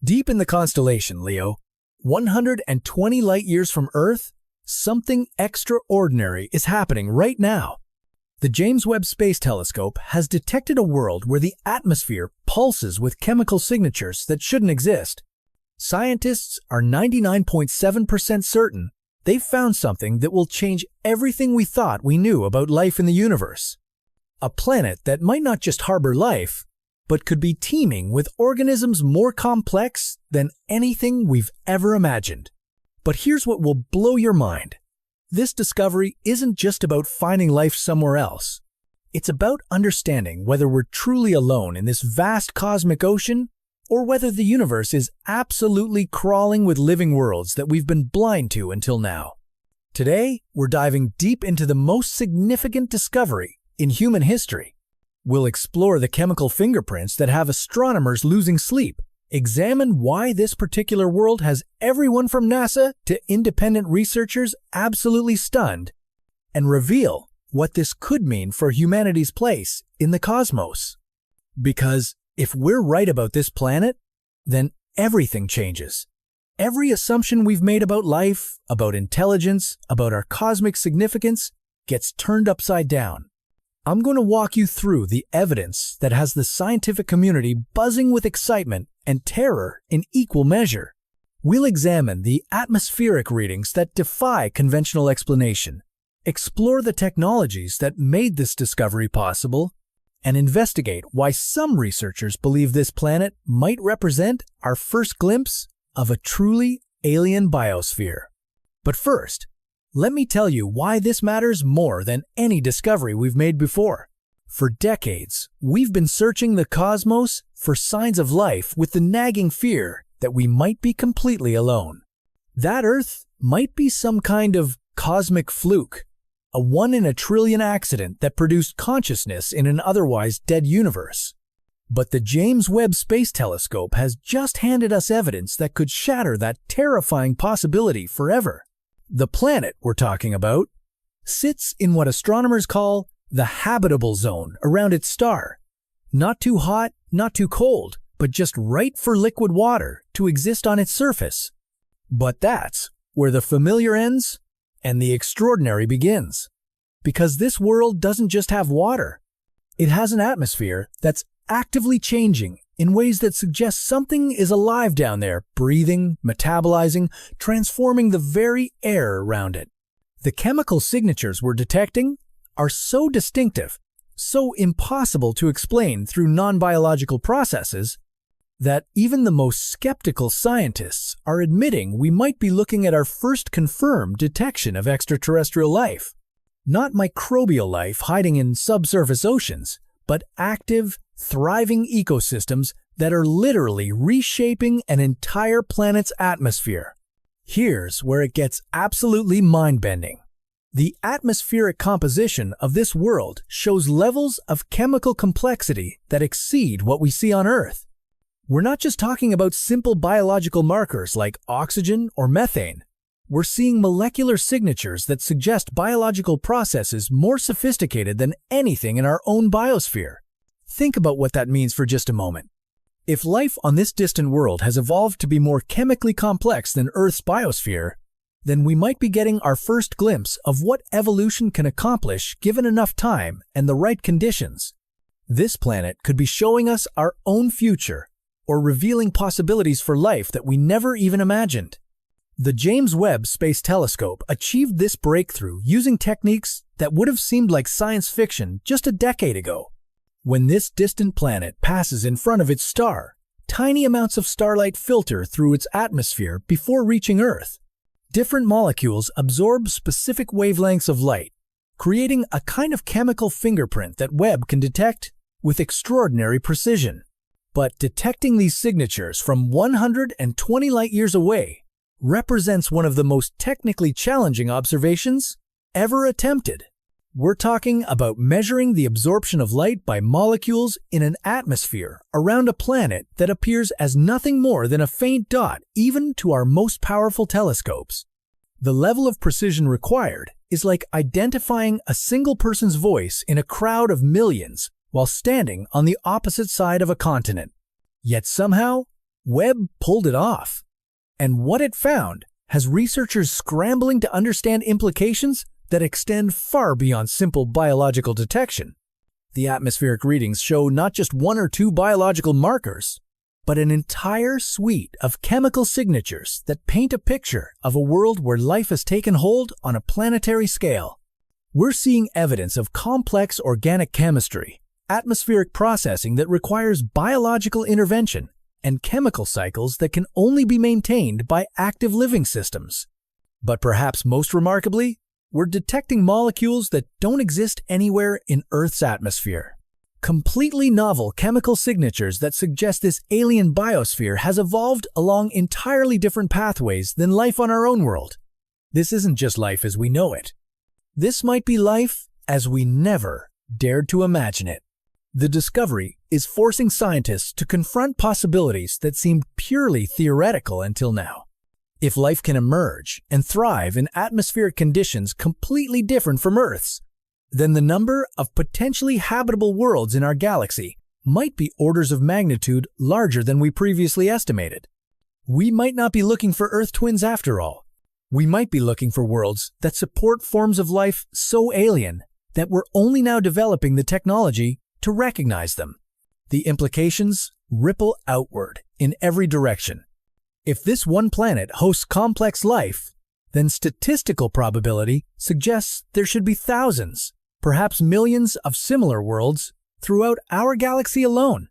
Deep in the constellation, Leo, 120 light-years from Earth, something extraordinary is happening right now. The James Webb Space Telescope has detected a world where the atmosphere pulses with chemical signatures that shouldn't exist. Scientists are 99.7% certain they've found something that will change everything we thought we knew about life in the universe. A planet that might not just harbor life, but could be teeming with organisms more complex than anything we've ever imagined. But here's what will blow your mind. This discovery isn't just about finding life somewhere else. It's about understanding whether we're truly alone in this vast cosmic ocean, or whether the universe is absolutely crawling with living worlds that we've been blind to until now. Today, we're diving deep into the most significant discovery in human history. We'll explore the chemical fingerprints that have astronomers losing sleep, examine why this particular world has everyone from NASA to independent researchers absolutely stunned, and reveal what this could mean for humanity's place in the cosmos. Because if we're right about this planet, then everything changes. Every assumption we've made about life, about intelligence, about our cosmic significance gets turned upside down. I'm going to walk you through the evidence that has the scientific community buzzing with excitement and terror in equal measure. We'll examine the atmospheric readings that defy conventional explanation, explore the technologies that made this discovery possible, and investigate why some researchers believe this planet might represent our first glimpse of a truly alien biosphere. But first, let me tell you why this matters more than any discovery we've made before. For decades, we've been searching the cosmos for signs of life with the nagging fear that we might be completely alone. That Earth might be some kind of cosmic fluke, a 1 in a trillion accident that produced consciousness in an otherwise dead universe. But the James Webb Space Telescope has just handed us evidence that could shatter that terrifying possibility forever. The planet we're talking about sits in what astronomers call the habitable zone around its star. Not too hot, not too cold, but just right for liquid water to exist on its surface. But that's where the familiar ends and the extraordinary begins. Because this world doesn't just have water. It has an atmosphere that's actively changing in ways that suggest something is alive down there, breathing, metabolizing, transforming the very air around it. The chemical signatures we're detecting are so distinctive, so impossible to explain through non-biological processes, that even the most skeptical scientists are admitting we might be looking at our first confirmed detection of extraterrestrial life. Not microbial life hiding in subsurface oceans, but active, thriving ecosystems that are literally reshaping an entire planet's atmosphere. Here's where it gets absolutely mind-bending. The atmospheric composition of this world shows levels of chemical complexity that exceed what we see on Earth. We're not just talking about simple biological markers like oxygen or methane. We're seeing molecular signatures that suggest biological processes more sophisticated than anything in our own biosphere. Think about what that means for just a moment. If life on this distant world has evolved to be more chemically complex than Earth's biosphere, then we might be getting our first glimpse of what evolution can accomplish given enough time and the right conditions. This planet could be showing us our own future, or revealing possibilities for life that we never even imagined. The James Webb Space Telescope achieved this breakthrough using techniques that would have seemed like science fiction just a decade ago. When this distant planet passes in front of its star, tiny amounts of starlight filter through its atmosphere before reaching Earth. Different molecules absorb specific wavelengths of light, creating a kind of chemical fingerprint that Webb can detect with extraordinary precision. But detecting these signatures from 120 light-years away represents one of the most technically challenging observations ever attempted. We're talking about measuring the absorption of light by molecules in an atmosphere around a planet that appears as nothing more than a faint dot even to our most powerful telescopes. The level of precision required is like identifying a single person's voice in a crowd of millions while standing on the opposite side of a continent. Yet somehow, Webb pulled it off. And what it found has researchers scrambling to understand implications that extend far beyond simple biological detection. The atmospheric readings show not just one or two biological markers, but an entire suite of chemical signatures that paint a picture of a world where life has taken hold on a planetary scale. We're seeing evidence of complex organic chemistry, atmospheric processing that requires biological intervention, and chemical cycles that can only be maintained by active living systems. But perhaps most remarkably, we're detecting molecules that don't exist anywhere in Earth's atmosphere. Completely novel chemical signatures that suggest this alien biosphere has evolved along entirely different pathways than life on our own world. This isn't just life as we know it. This might be life as we never dared to imagine it. The discovery is forcing scientists to confront possibilities that seemed purely theoretical until now. If life can emerge and thrive in atmospheric conditions completely different from Earth's, then the number of potentially habitable worlds in our galaxy might be orders of magnitude larger than we previously estimated. We might not be looking for Earth twins after all. We might be looking for worlds that support forms of life so alien that we're only now developing the technology to recognize them. The implications ripple outward in every direction. If this one planet hosts complex life, then statistical probability suggests there should be thousands, perhaps millions of similar worlds throughout our galaxy alone.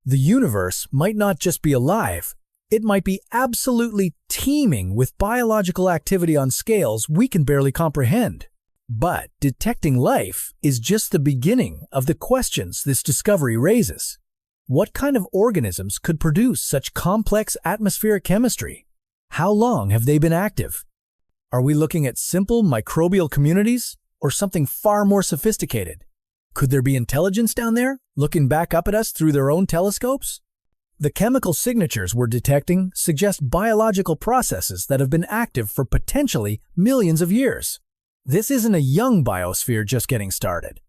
The universe might not just be alive, it might be absolutely teeming with biological activity on scales we can barely comprehend. But detecting life is just the beginning of the questions this discovery raises. What kind of organisms could produce such complex atmospheric chemistry? How long have they been active? Are we looking at simple microbial communities or something far more sophisticated? Could there be intelligence down there, looking back up at us through their own telescopes? The chemical signatures we're detecting suggest biological processes that have been active for potentially millions of years. This isn't a young biosphere just getting started.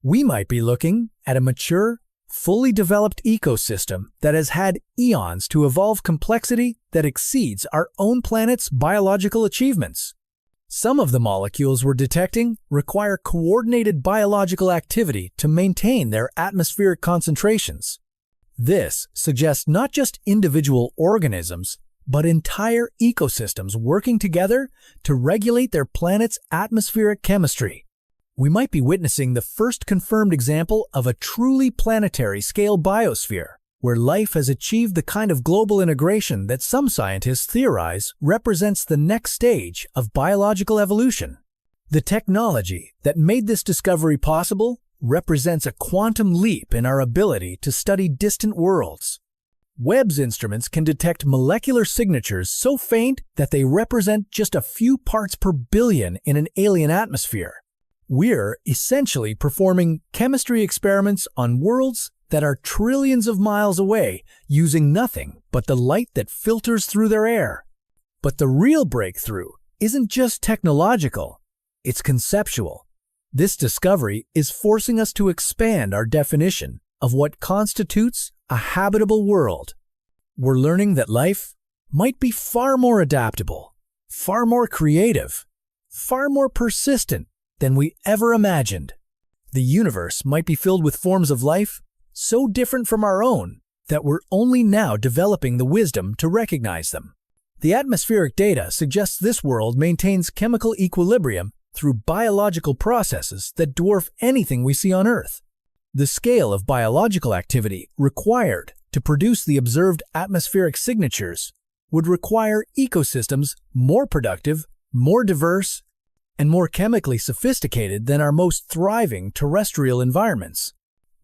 We might be looking at a mature, fully developed ecosystem that has had eons to evolve complexity that exceeds our own planet's biological achievements. Some of the molecules we're detecting require coordinated biological activity to maintain their atmospheric concentrations. This suggests not just individual organisms, but entire ecosystems working together to regulate their planet's atmospheric chemistry. We might be witnessing the first confirmed example of a truly planetary-scale biosphere, where life has achieved the kind of global integration that some scientists theorize represents the next stage of biological evolution. The technology that made this discovery possible represents a quantum leap in our ability to study distant worlds. Webb's instruments can detect molecular signatures so faint that they represent just a few parts per billion in an alien atmosphere. We're essentially performing chemistry experiments on worlds that are trillions of miles away using nothing but the light that filters through their air. But the real breakthrough isn't just technological, it's conceptual. This discovery is forcing us to expand our definition of what constitutes a habitable world. We're learning that life might be far more adaptable, far more creative, far more persistent than we ever imagined. The universe might be filled with forms of life so different from our own that we're only now developing the wisdom to recognize them. The atmospheric data suggests this world maintains chemical equilibrium through biological processes that dwarf anything we see on Earth. The scale of biological activity required to produce the observed atmospheric signatures would require ecosystems more productive, more diverse, and more chemically sophisticated than our most thriving terrestrial environments.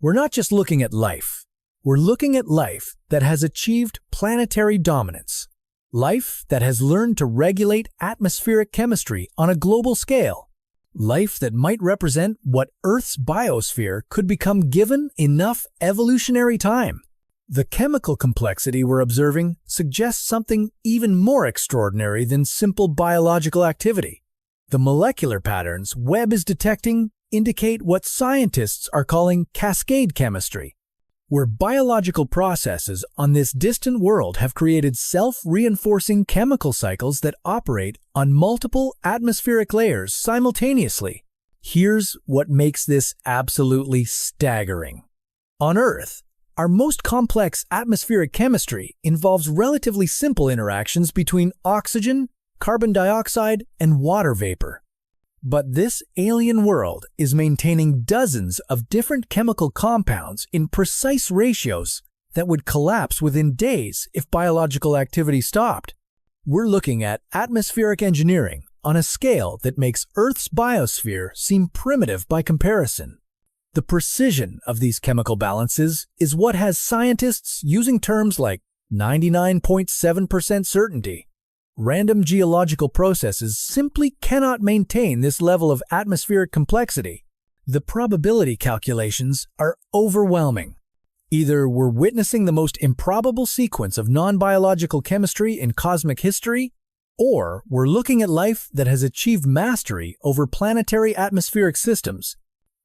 We're not just looking at life. We're looking at life that has achieved planetary dominance. Life that has learned to regulate atmospheric chemistry on a global scale. Life that might represent what Earth's biosphere could become given enough evolutionary time. The chemical complexity we're observing suggests something even more extraordinary than simple biological activity. The molecular patterns Webb is detecting indicate what scientists are calling cascade chemistry. where biological processes on this distant world have created self-reinforcing chemical cycles that operate on multiple atmospheric layers simultaneously. Here's what makes this absolutely staggering. On Earth, our most complex atmospheric chemistry involves relatively simple interactions between oxygen, carbon dioxide, and water vapor. But this alien world is maintaining dozens of different chemical compounds in precise ratios that would collapse within days if biological activity stopped. We're looking at atmospheric engineering on a scale that makes Earth's biosphere seem primitive by comparison. The precision of these chemical balances is what has scientists using terms like 99.7% certainty. Random geological processes simply cannot maintain this level of atmospheric complexity. The probability calculations are overwhelming. Either we're witnessing the most improbable sequence of non-biological chemistry in cosmic history, or we're looking at life that has achieved mastery over planetary atmospheric systems.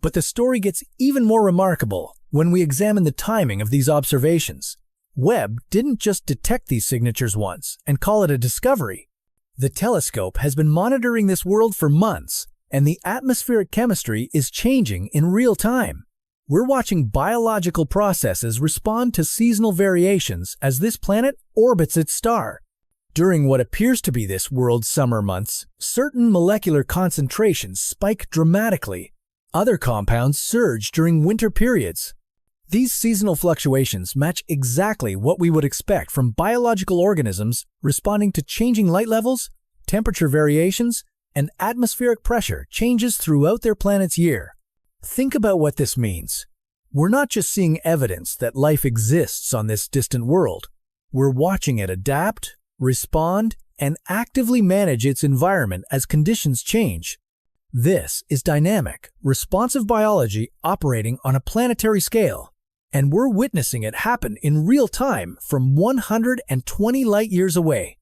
But the story gets even more remarkable when we examine the timing of these observations. Webb didn't just detect these signatures once and call it a discovery. The telescope has been monitoring this world for months, and the atmospheric chemistry is changing in real time. We're watching biological processes respond to seasonal variations as this planet orbits its star. During what appears to be this world's summer months, certain molecular concentrations spike dramatically. Other compounds surge during winter periods. These seasonal fluctuations match exactly what we would expect from biological organisms responding to changing light levels, temperature variations, and atmospheric pressure changes throughout their planet's year. Think about what this means. We're not just seeing evidence that life exists on this distant world. We're watching it adapt, respond, and actively manage its environment as conditions change. This is dynamic, responsive biology operating on a planetary scale. And we're witnessing it happen in real time from 120 light-years away.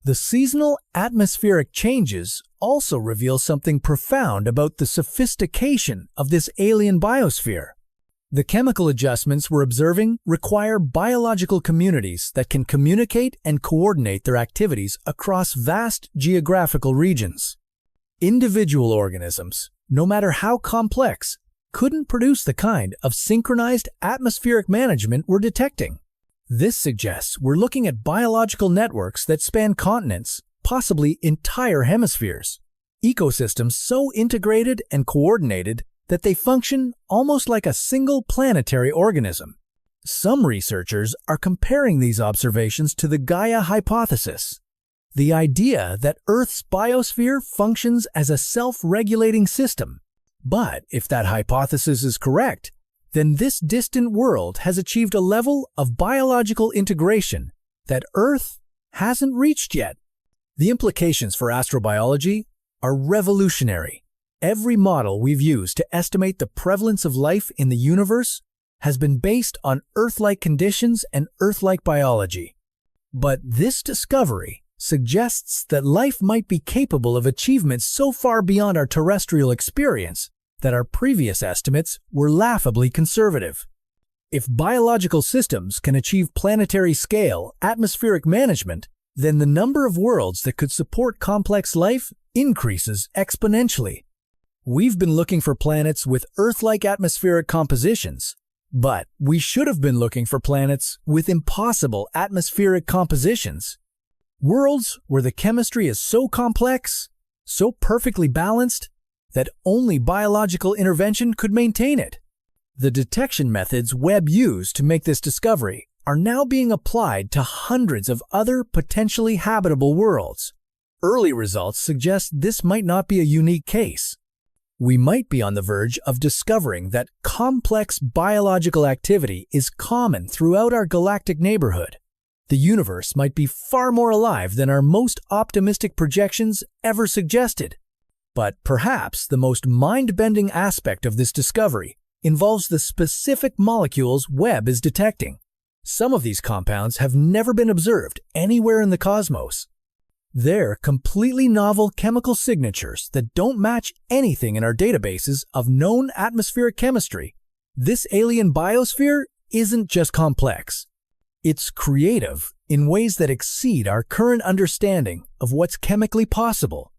The seasonal atmospheric changes also reveal something profound about the sophistication of this alien biosphere. The chemical adjustments we're observing require biological communities that can communicate and coordinate their activities across vast geographical regions. Individual organisms, no matter how complex, couldn't produce the kind of synchronized atmospheric management we're detecting. This suggests we're looking at biological networks that span continents, possibly entire hemispheres. Ecosystems so integrated and coordinated that they function almost like a single planetary organism. Some researchers are comparing these observations to the Gaia hypothesis, the idea that Earth's biosphere functions as a self-regulating system. But if that hypothesis is correct, then this distant world has achieved a level of biological integration that Earth hasn't reached yet. The implications for astrobiology are revolutionary. Every model we've used to estimate the prevalence of life in the universe has been based on Earth-like conditions and Earth-like biology. But this discovery suggests that life might be capable of achievements so far beyond our terrestrial experience that our previous estimates were laughably conservative. If biological systems can achieve planetary-scale atmospheric management, then the number of worlds that could support complex life increases exponentially. We've been looking for planets with Earth-like atmospheric compositions, but we should have been looking for planets with impossible atmospheric compositions. Worlds where the chemistry is so complex, so perfectly balanced, that only biological intervention could maintain it. The detection methods Webb used to make this discovery are now being applied to hundreds of other potentially habitable worlds. Early results suggest this might not be a unique case. We might be on the verge of discovering that complex biological activity is common throughout our galactic neighborhood. The universe might be far more alive than our most optimistic projections ever suggested. But perhaps the most mind-bending aspect of this discovery involves the specific molecules Webb is detecting. Some of these compounds have never been observed anywhere in the cosmos. They're completely novel chemical signatures that don't match anything in our databases of known atmospheric chemistry. This alien biosphere isn't just complex. It's creative in ways that exceed our current understanding of what's chemically possible.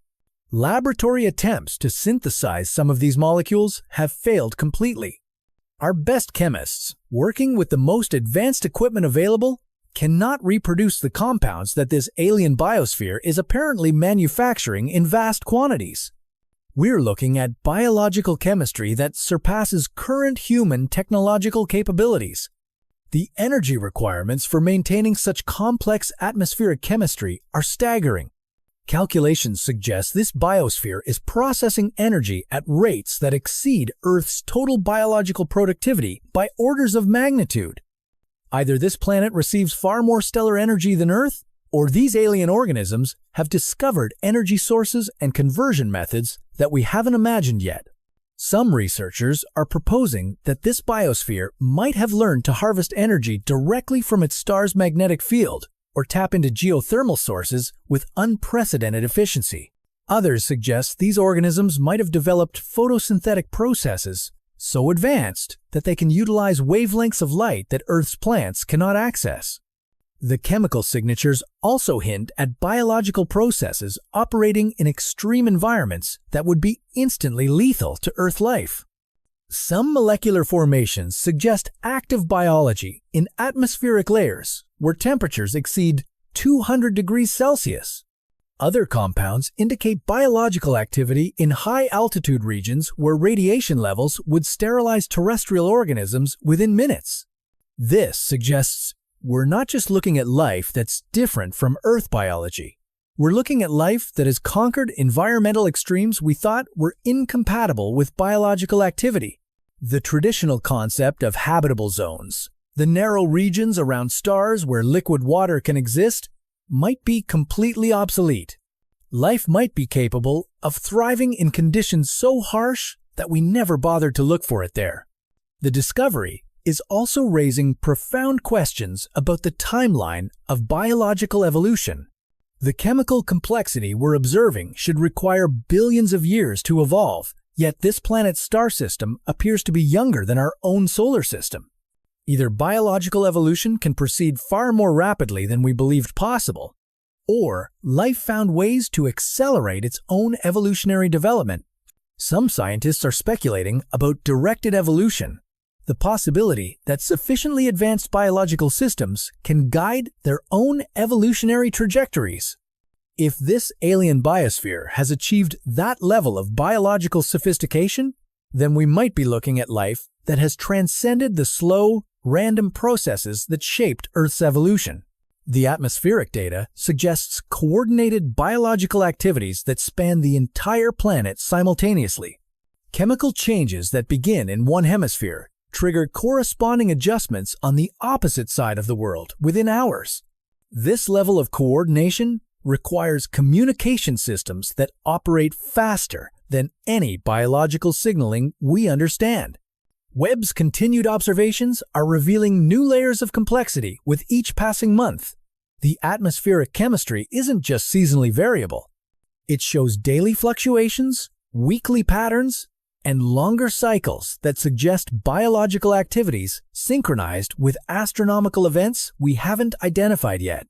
Laboratory attempts to synthesize some of these molecules have failed completely. Our best chemists, working with the most advanced equipment available, cannot reproduce the compounds that this alien biosphere is apparently manufacturing in vast quantities. We're looking at biological chemistry that surpasses current human technological capabilities. The energy requirements for maintaining such complex atmospheric chemistry are staggering. Calculations suggest this biosphere is processing energy at rates that exceed Earth's total biological productivity by orders of magnitude. Either this planet receives far more stellar energy than Earth, or these alien organisms have discovered energy sources and conversion methods that we haven't imagined yet. Some researchers are proposing that this biosphere might have learned to harvest energy directly from its star's magnetic field, or tap into geothermal sources with unprecedented efficiency. Others suggest these organisms might have developed photosynthetic processes so advanced that they can utilize wavelengths of light that Earth's plants cannot access. The chemical signatures also hint at biological processes operating in extreme environments that would be instantly lethal to Earth life. Some molecular formations suggest active biology in atmospheric layers where temperatures exceed 200 degrees Celsius. Other compounds indicate biological activity in high-altitude regions where radiation levels would sterilize terrestrial organisms within minutes. This suggests we're not just looking at life that's different from Earth biology. We're looking at life that has conquered environmental extremes we thought were incompatible with biological activity. The traditional concept of habitable zones, the narrow regions around stars where liquid water can exist, might be completely obsolete. Life might be capable of thriving in conditions so harsh that we never bothered to look for it there. The discovery is also raising profound questions about the timeline of biological evolution. The chemical complexity we're observing should require billions of years to evolve, yet this planet's star system appears to be younger than our own solar system. Either biological evolution can proceed far more rapidly than we believed possible, or life found ways to accelerate its own evolutionary development. Some scientists are speculating about directed evolution, the possibility that sufficiently advanced biological systems can guide their own evolutionary trajectories. If this alien biosphere has achieved that level of biological sophistication, then we might be looking at life that has transcended the slow, random processes that shaped Earth's evolution. The atmospheric data suggests coordinated biological activities that span the entire planet simultaneously. Chemical changes that begin in one hemisphere trigger corresponding adjustments on the opposite side of the world within hours. This level of coordination requires communication systems that operate faster than any biological signaling we understand. Webb's continued observations are revealing new layers of complexity with each passing month. The atmospheric chemistry isn't just seasonally variable. It shows daily fluctuations, weekly patterns, and longer cycles that suggest biological activities synchronized with astronomical events we haven't identified yet.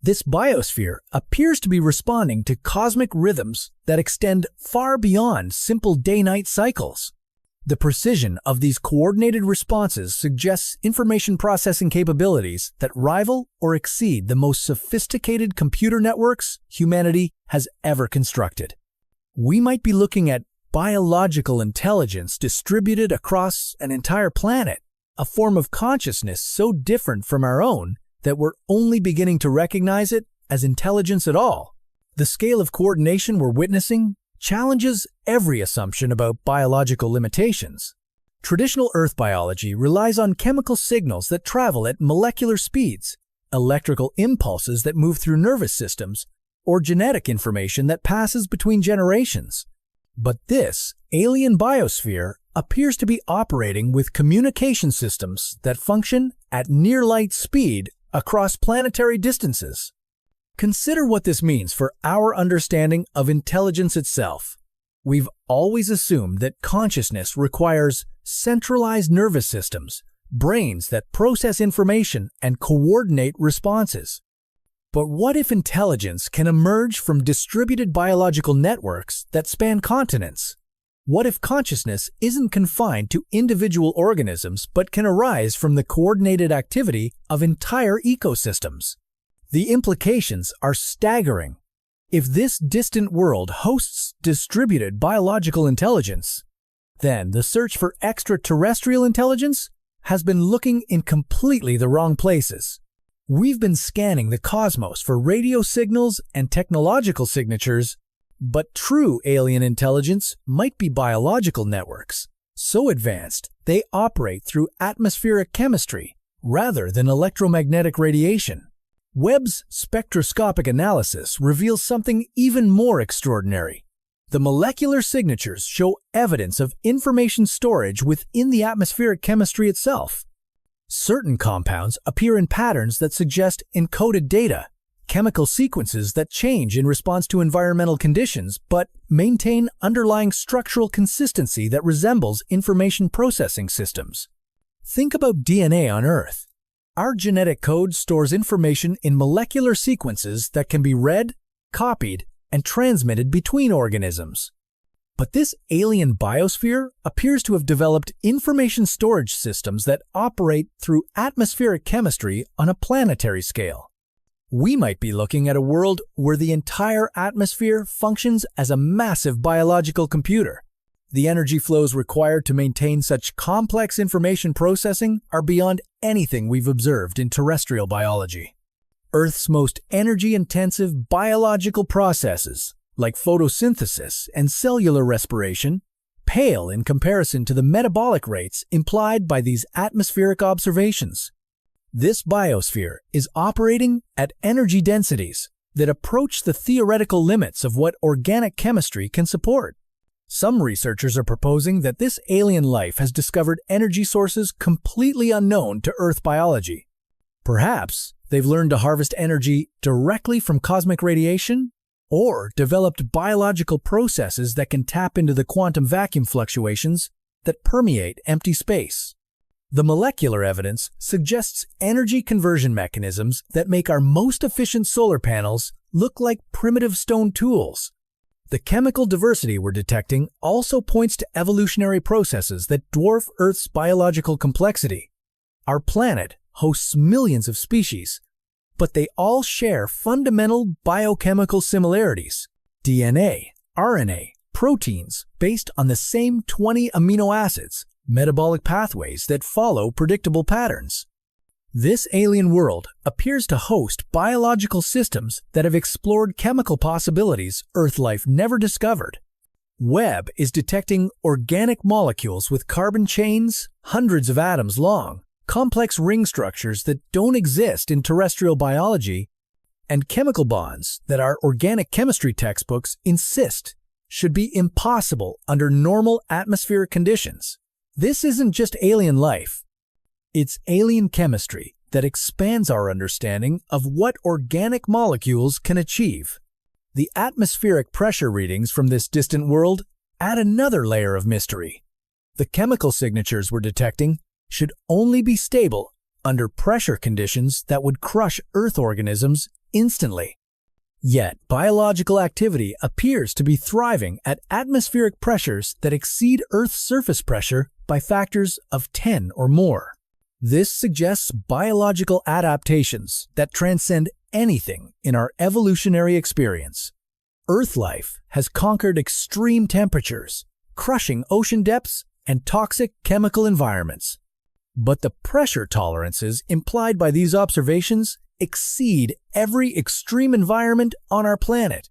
This biosphere appears to be responding to cosmic rhythms that extend far beyond simple day-night cycles. The precision of these coordinated responses suggests information processing capabilities that rival or exceed the most sophisticated computer networks humanity has ever constructed. We might be looking at biological intelligence distributed across an entire planet, a form of consciousness so different from our own that we're only beginning to recognize it as intelligence at all. The scale of coordination we're witnessing challenges every assumption about biological limitations. Traditional Earth biology relies on chemical signals that travel at molecular speeds, electrical impulses that move through nervous systems, or genetic information that passes between generations. But this alien biosphere appears to be operating with communication systems that function at near-light speed across planetary distances. Consider what this means for our understanding of intelligence itself. We've always assumed that consciousness requires centralized nervous systems, brains that process information and coordinate responses. But what if intelligence can emerge from distributed biological networks that span continents? What if consciousness isn't confined to individual organisms but can arise from the coordinated activity of entire ecosystems? The implications are staggering. If this distant world hosts distributed biological intelligence, then the search for extraterrestrial intelligence has been looking in completely the wrong places. We've been scanning the cosmos for radio signals and technological signatures, but true alien intelligence might be biological networks, so advanced they operate through atmospheric chemistry rather than electromagnetic radiation. Webb's spectroscopic analysis reveals something even more extraordinary. The molecular signatures show evidence of information storage within the atmospheric chemistry itself. Certain compounds appear in patterns that suggest encoded data, chemical sequences that change in response to environmental conditions but maintain underlying structural consistency that resembles information processing systems. Think about DNA on Earth. Our genetic code stores information in molecular sequences that can be read, copied, and transmitted between organisms. But this alien biosphere appears to have developed information storage systems that operate through atmospheric chemistry on a planetary scale. We might be looking at a world where the entire atmosphere functions as a massive biological computer. The energy flows required to maintain such complex information processing are beyond anything we've observed in terrestrial biology. Earth's most energy-intensive biological processes, like photosynthesis and cellular respiration, pale in comparison to the metabolic rates implied by these atmospheric observations. This biosphere is operating at energy densities that approach the theoretical limits of what organic chemistry can support. Some researchers are proposing that this alien life has discovered energy sources completely unknown to Earth biology. Perhaps they've learned to harvest energy directly from cosmic radiation, or developed biological processes that can tap into the quantum vacuum fluctuations that permeate empty space. The molecular evidence suggests energy conversion mechanisms that make our most efficient solar panels look like primitive stone tools. The chemical diversity we're detecting also points to evolutionary processes that dwarf Earth's biological complexity. Our planet hosts millions of species, but they all share fundamental biochemical similarities: DNA, RNA, proteins based on the same 20 amino acids, metabolic pathways that follow predictable patterns. This alien world appears to host biological systems that have explored chemical possibilities Earth life never discovered. Webb is detecting organic molecules with carbon chains hundreds of atoms long, complex ring structures that don't exist in terrestrial biology, and chemical bonds that our organic chemistry textbooks insist should be impossible under normal atmospheric conditions. This isn't just alien life. It's alien chemistry that expands our understanding of what organic molecules can achieve. The atmospheric pressure readings from this distant world add another layer of mystery. The chemical signatures we're detecting should only be stable under pressure conditions that would crush Earth organisms instantly. Yet, biological activity appears to be thriving at atmospheric pressures that exceed Earth's surface pressure by factors of 10 or more. This suggests biological adaptations that transcend anything in our evolutionary experience. Earth life has conquered extreme temperatures, crushing ocean depths, and toxic chemical environments. But the pressure tolerances implied by these observations exceed every extreme environment on our planet.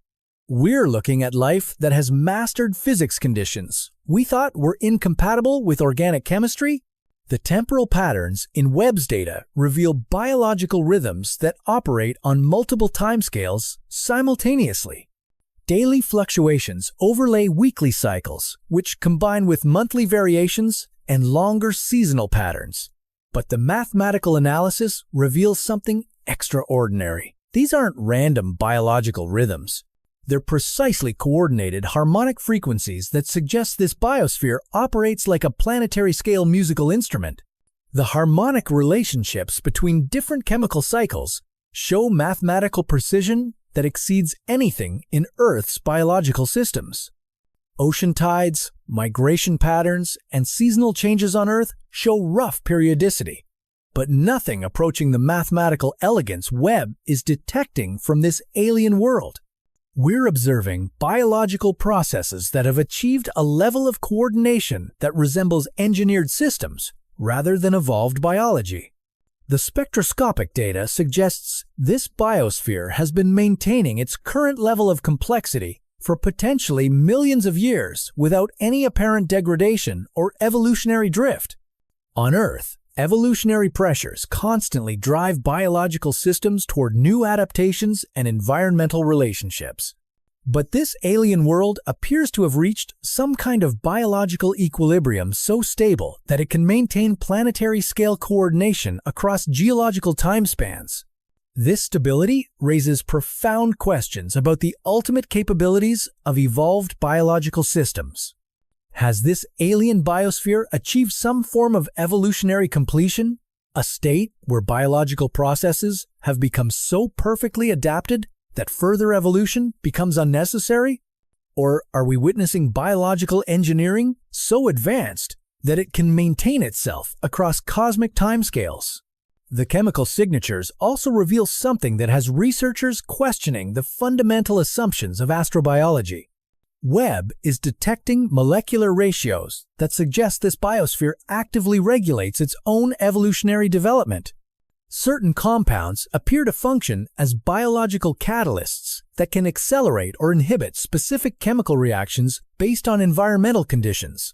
We're looking at life that has mastered physics conditions we thought were incompatible with organic chemistry. The temporal patterns in Webb's data reveal biological rhythms that operate on multiple timescales simultaneously. Daily fluctuations overlay weekly cycles, which combine with monthly variations and longer seasonal patterns. But the mathematical analysis reveals something extraordinary. These aren't random biological rhythms. They're precisely coordinated harmonic frequencies that suggest this biosphere operates like a planetary-scale musical instrument. The harmonic relationships between different chemical cycles show mathematical precision that exceeds anything in Earth's biological systems. Ocean tides, migration patterns, and seasonal changes on Earth show rough periodicity, but nothing approaching the mathematical elegance Webb is detecting from this alien world. We're observing biological processes that have achieved a level of coordination that resembles engineered systems rather than evolved biology. The spectroscopic data suggests this biosphere has been maintaining its current level of complexity for potentially millions of years without any apparent degradation or evolutionary drift. On Earth, evolutionary pressures constantly drive biological systems toward new adaptations and environmental relationships. But this alien world appears to have reached some kind of biological equilibrium so stable that it can maintain planetary-scale coordination across geological timespans. This stability raises profound questions about the ultimate capabilities of evolved biological systems. Has this alien biosphere achieved some form of evolutionary completion, a state where biological processes have become so perfectly adapted that further evolution becomes unnecessary? Or are we witnessing biological engineering so advanced that it can maintain itself across cosmic timescales? The chemical signatures also reveal something that has researchers questioning the fundamental assumptions of astrobiology. Webb is detecting molecular ratios that suggest this biosphere actively regulates its own evolutionary development. Certain compounds appear to function as biological catalysts that can accelerate or inhibit specific chemical reactions based on environmental conditions.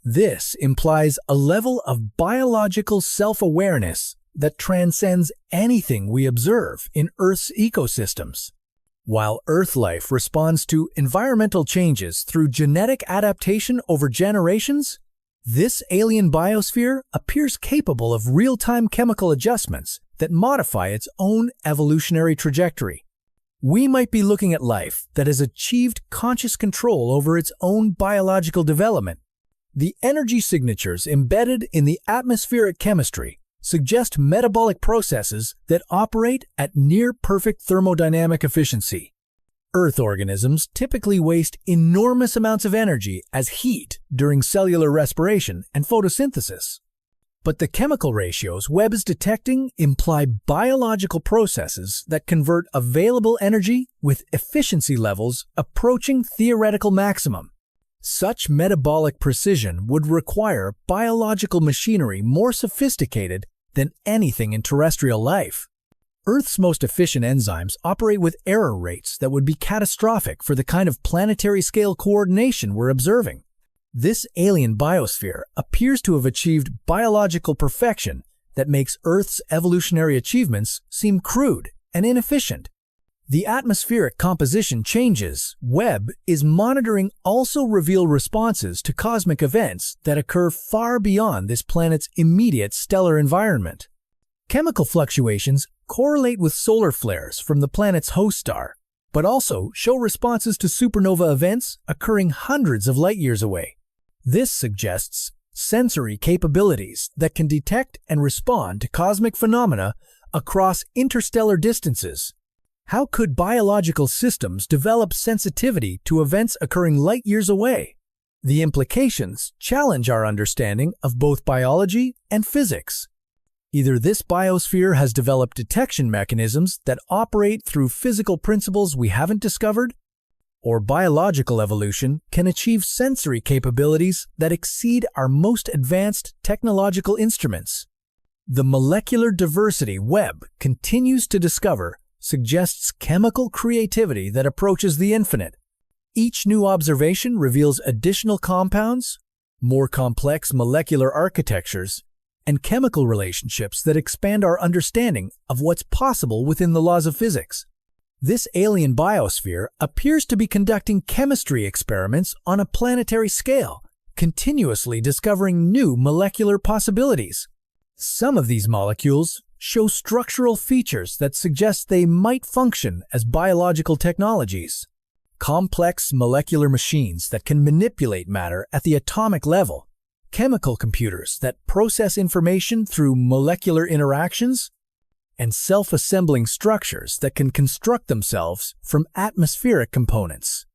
This implies a level of biological self-awareness that transcends anything we observe in Earth's ecosystems. While Earth life responds to environmental changes through genetic adaptation over generations, this alien biosphere appears capable of real-time chemical adjustments that modify its own evolutionary trajectory. We might be looking at life that has achieved conscious control over its own biological development. The energy signatures embedded in the atmospheric chemistry suggest metabolic processes that operate at near-perfect thermodynamic efficiency. Earth organisms typically waste enormous amounts of energy as heat during cellular respiration and photosynthesis. But the chemical ratios Webb is detecting imply biological processes that convert available energy with efficiency levels approaching theoretical maximum. Such metabolic precision would require biological machinery more sophisticated than anything in terrestrial life. Earth's most efficient enzymes operate with error rates that would be catastrophic for the kind of planetary-scale coordination we're observing. This alien biosphere appears to have achieved biological perfection that makes Earth's evolutionary achievements seem crude and inefficient. The atmospheric composition changes Webb is monitoring also reveal responses to cosmic events that occur far beyond this planet's immediate stellar environment. Chemical fluctuations correlate with solar flares from the planet's host star, but also show responses to supernova events occurring hundreds of light years away. This suggests sensory capabilities that can detect and respond to cosmic phenomena across interstellar distances. How could biological systems develop sensitivity to events occurring light years away? The implications challenge our understanding of both biology and physics. Either this biosphere has developed detection mechanisms that operate through physical principles we haven't discovered, or biological evolution can achieve sensory capabilities that exceed our most advanced technological instruments. The molecular diversity Webb continues to discover suggests chemical creativity that approaches the infinite. Each new observation reveals additional compounds, more complex molecular architectures, and chemical relationships that expand our understanding of what's possible within the laws of physics. This alien biosphere appears to be conducting chemistry experiments on a planetary scale, continuously discovering new molecular possibilities. Some of these molecules show structural features that suggest they might function as biological technologies. Complex molecular machines that can manipulate matter at the atomic level, chemical computers that process information through molecular interactions, and self-assembling structures that can construct themselves from atmospheric components.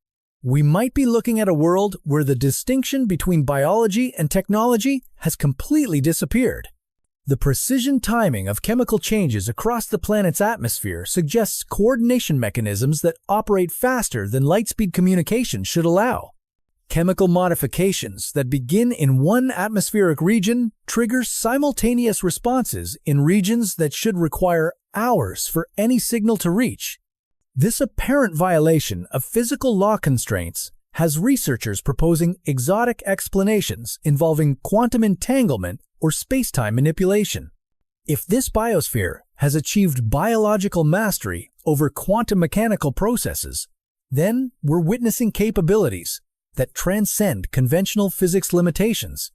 We might be looking at a world where the distinction between biology and technology has completely disappeared. The precision timing of chemical changes across the planet's atmosphere suggests coordination mechanisms that operate faster than light-speed communication should allow. Chemical modifications that begin in one atmospheric region trigger simultaneous responses in regions that should require hours for any signal to reach. This apparent violation of physical law constraints has researchers proposing exotic explanations involving quantum entanglement or space-time manipulation. If this biosphere has achieved biological mastery over quantum mechanical processes, then we're witnessing capabilities that transcend conventional physics limitations.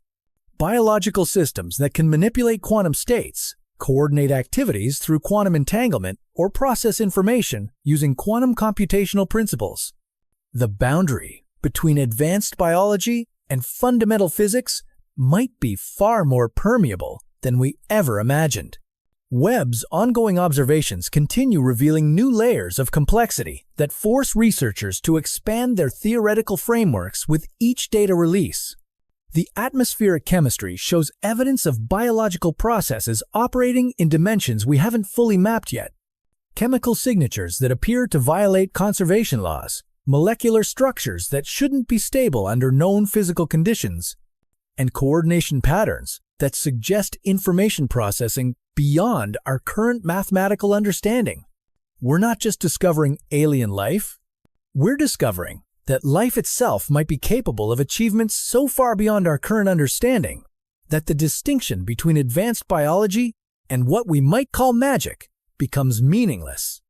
Biological systems that can manipulate quantum states, coordinate activities through quantum entanglement, or process information using quantum computational principles. The boundary between advanced biology and fundamental physics might be far more permeable than we ever imagined. Webb's ongoing observations continue revealing new layers of complexity that force researchers to expand their theoretical frameworks with each data release. The atmospheric chemistry shows evidence of biological processes operating in dimensions we haven't fully mapped yet. Chemical signatures that appear to violate conservation laws, molecular structures that shouldn't be stable under known physical conditions, and coordination patterns that suggest information processing beyond our current mathematical understanding. We're not just discovering alien life, we're discovering that life itself might be capable of achievements so far beyond our current understanding that the distinction between advanced biology and what we might call magic becomes meaningless.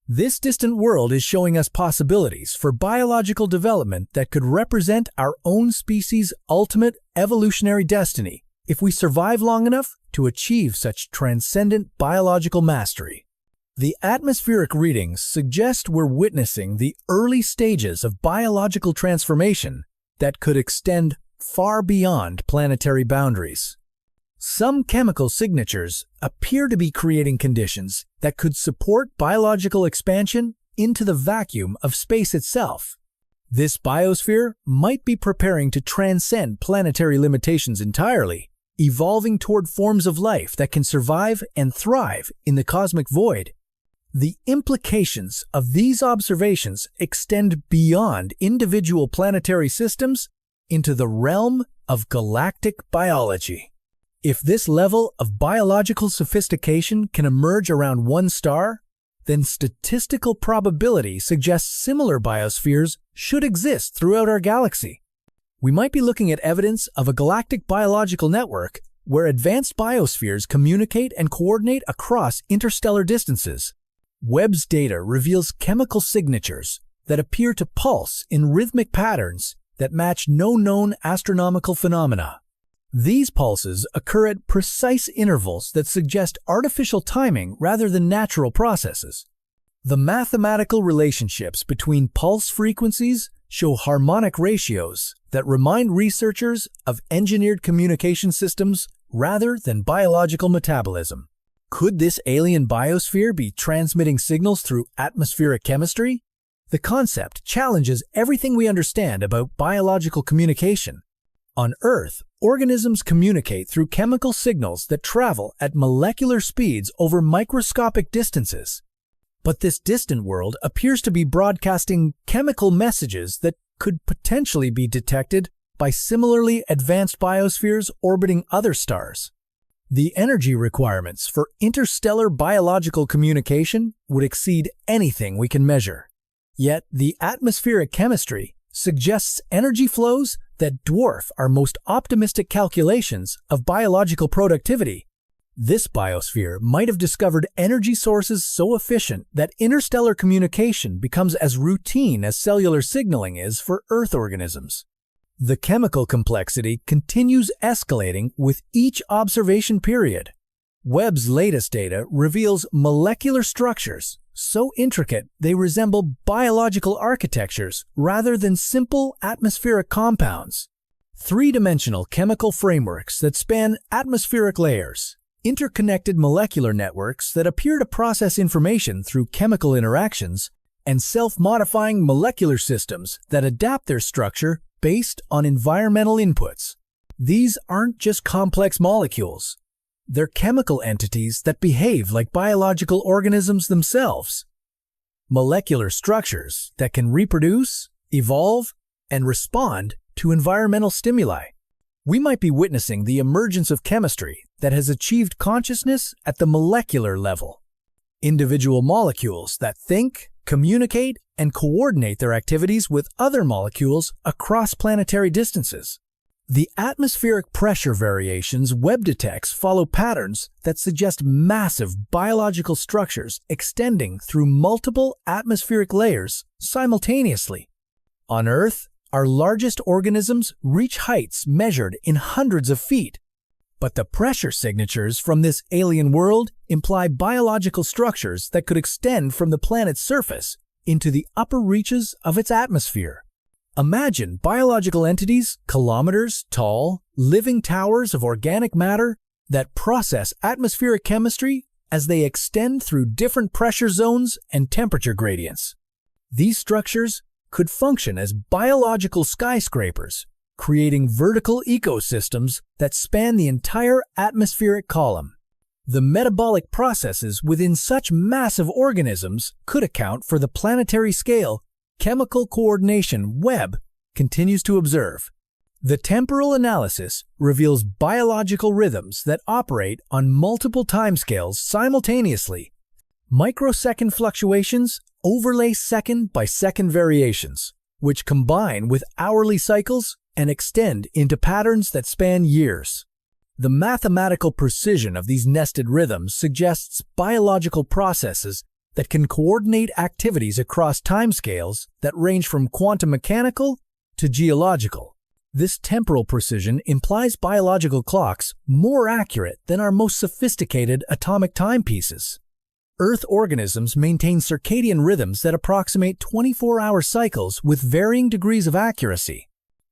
This distant world is showing us possibilities for biological development that could represent our own species' ultimate evolutionary destiny if we survive long enough to achieve such transcendent biological mastery. The atmospheric readings suggest we're witnessing the early stages of biological transformation that could extend far beyond planetary boundaries. Some chemical signatures appear to be creating conditions that could support biological expansion into the vacuum of space itself. This biosphere might be preparing to transcend planetary limitations entirely, evolving toward forms of life that can survive and thrive in the cosmic void. The implications of these observations extend beyond individual planetary systems into the realm of galactic biology. If this level of biological sophistication can emerge around one star, then statistical probability suggests similar biospheres should exist throughout our galaxy. We might be looking at evidence of a galactic biological network where advanced biospheres communicate and coordinate across interstellar distances. Webb's data reveals chemical signatures that appear to pulse in rhythmic patterns that match no known astronomical phenomena. These pulses occur at precise intervals that suggest artificial timing rather than natural processes. The mathematical relationships between pulse frequencies show harmonic ratios that remind researchers of engineered communication systems rather than biological metabolism. Could this alien biosphere be transmitting signals through atmospheric chemistry? The concept challenges everything we understand about biological communication. On Earth, organisms communicate through chemical signals that travel at molecular speeds over microscopic distances. But this distant world appears to be broadcasting chemical messages that could potentially be detected by similarly advanced biospheres orbiting other stars. The energy requirements for interstellar biological communication would exceed anything we can measure. Yet the atmospheric chemistry suggests energy flows that dwarf our most optimistic calculations of biological productivity. This biosphere might have discovered energy sources so efficient that interstellar communication becomes as routine as cellular signaling is for Earth organisms. The chemical complexity continues escalating with each observation period. Webb's latest data reveals molecular structures so intricate they resemble biological architectures rather than simple atmospheric compounds. Three-dimensional chemical frameworks that span atmospheric layers, interconnected molecular networks that appear to process information through chemical interactions, and self-modifying molecular systems that adapt their structure based on environmental inputs. These aren't just complex molecules. They're chemical entities that behave like biological organisms themselves. Molecular structures that can reproduce, evolve, and respond to environmental stimuli. We might be witnessing the emergence of chemistry that has achieved consciousness at the molecular level. Individual molecules that think, communicate, and coordinate their activities with other molecules across planetary distances. The atmospheric pressure variations Webb detects follow patterns that suggest massive biological structures extending through multiple atmospheric layers simultaneously. On Earth, our largest organisms reach heights measured in hundreds of feet. But the pressure signatures from this alien world imply biological structures that could extend from the planet's surface into the upper reaches of its atmosphere. Imagine biological entities kilometers tall, living towers of organic matter that process atmospheric chemistry as they extend through different pressure zones and temperature gradients. These structures could function as biological skyscrapers, creating vertical ecosystems that span the entire atmospheric column. The metabolic processes within such massive organisms could account for the planetary-scale chemical coordination Webb continues to observe. The temporal analysis reveals biological rhythms that operate on multiple timescales simultaneously. Microsecond fluctuations overlay second-by-second variations, which combine with hourly cycles and extend into patterns that span years. The mathematical precision of these nested rhythms suggests biological processes that can coordinate activities across timescales that range from quantum mechanical to geological. This temporal precision implies biological clocks more accurate than our most sophisticated atomic timepieces. Earth organisms maintain circadian rhythms that approximate 24-hour cycles with varying degrees of accuracy.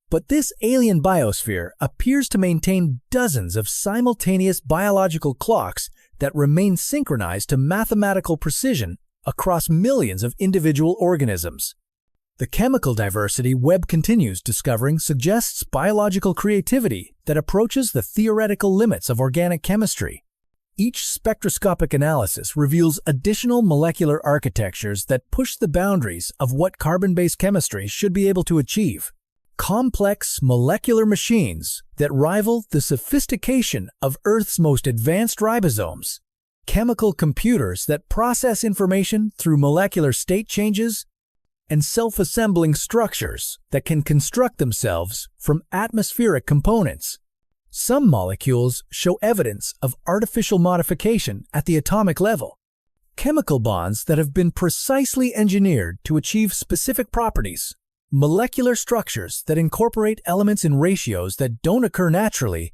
But this alien biosphere appears to maintain dozens of simultaneous biological clocks that remain synchronized to mathematical precision across millions of individual organisms. The chemical diversity Webb continues discovering suggests biological creativity that approaches the theoretical limits of organic chemistry. Each spectroscopic analysis reveals additional molecular architectures that push the boundaries of what carbon-based chemistry should be able to achieve. Complex molecular machines that rival the sophistication of Earth's most advanced ribosomes. Chemical computers that process information through molecular state changes, and self-assembling structures that can construct themselves from atmospheric components. Some molecules show evidence of artificial modification at the atomic level. Chemical bonds that have been precisely engineered to achieve specific properties. Molecular structures that incorporate elements in ratios that don't occur naturally,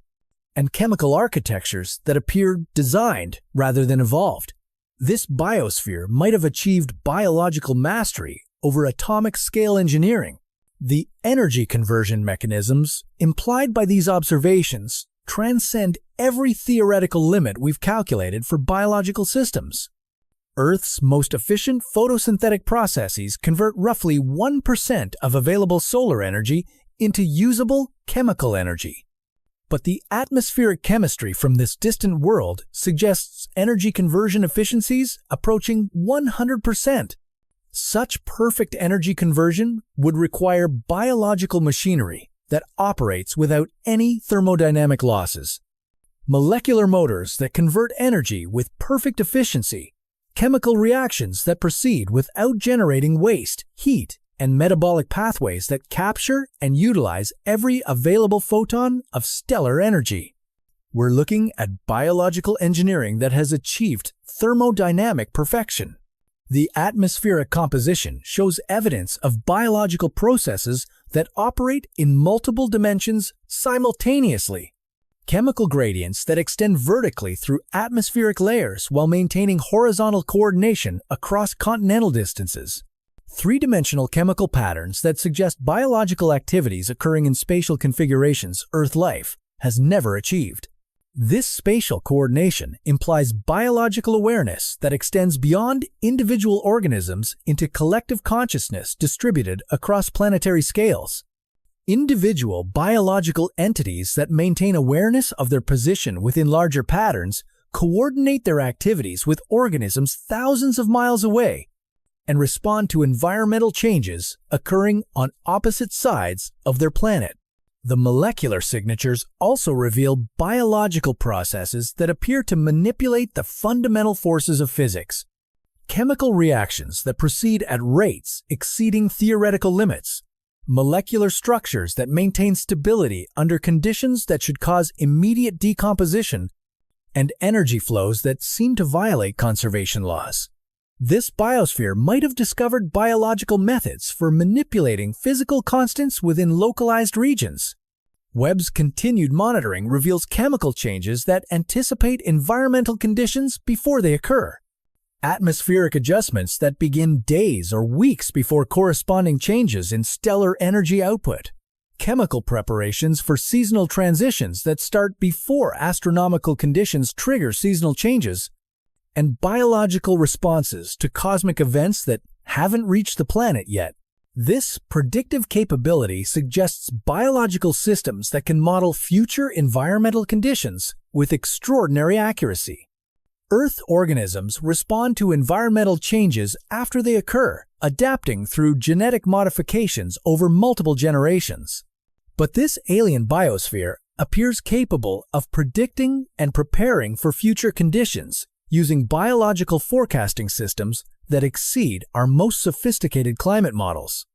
and chemical architectures that appear designed rather than evolved. This biosphere might have achieved biological mastery over atomic-scale engineering. The energy conversion mechanisms implied by these observations transcend every theoretical limit we've calculated for biological systems. Earth's most efficient photosynthetic processes convert roughly 1% of available solar energy into usable chemical energy. But the atmospheric chemistry from this distant world suggests energy conversion efficiencies approaching 100%. Such perfect energy conversion would require biological machinery that operates without any thermodynamic losses. Molecular motors that convert energy with perfect efficiency. Chemical reactions that proceed without generating waste, heat, and metabolic pathways that capture and utilize every available photon of stellar energy. We're looking at biological engineering that has achieved thermodynamic perfection. The atmospheric composition shows evidence of biological processes that operate in multiple dimensions simultaneously. Chemical gradients that extend vertically through atmospheric layers while maintaining horizontal coordination across continental distances. three-dimensional chemical patterns that suggest biological activities occurring in spatial configurations Earth life has never achieved. This spatial coordination implies biological awareness that extends beyond individual organisms into collective consciousness distributed across planetary scales. Individual biological entities that maintain awareness of their position within larger patterns coordinate their activities with organisms thousands of miles away and respond to environmental changes occurring on opposite sides of their planet. The molecular signatures also reveal biological processes that appear to manipulate the fundamental forces of physics. Chemical reactions that proceed at rates exceeding theoretical limits, molecular structures that maintain stability under conditions that should cause immediate decomposition, and energy flows that seem to violate conservation laws. This biosphere might have discovered biological methods for manipulating physical constants within localized regions. Webb's continued monitoring reveals chemical changes that anticipate environmental conditions before they occur. Atmospheric adjustments that begin days or weeks before corresponding changes in stellar energy output. Chemical preparations for seasonal transitions that start before astronomical conditions trigger seasonal changes, and biological responses to cosmic events that haven't reached the planet yet. This predictive capability suggests biological systems that can model future environmental conditions with extraordinary accuracy. Earth organisms respond to environmental changes after they occur, adapting through genetic modifications over multiple generations. But this alien biosphere appears capable of predicting and preparing for future conditions using biological forecasting systems that exceed our most sophisticated climate models.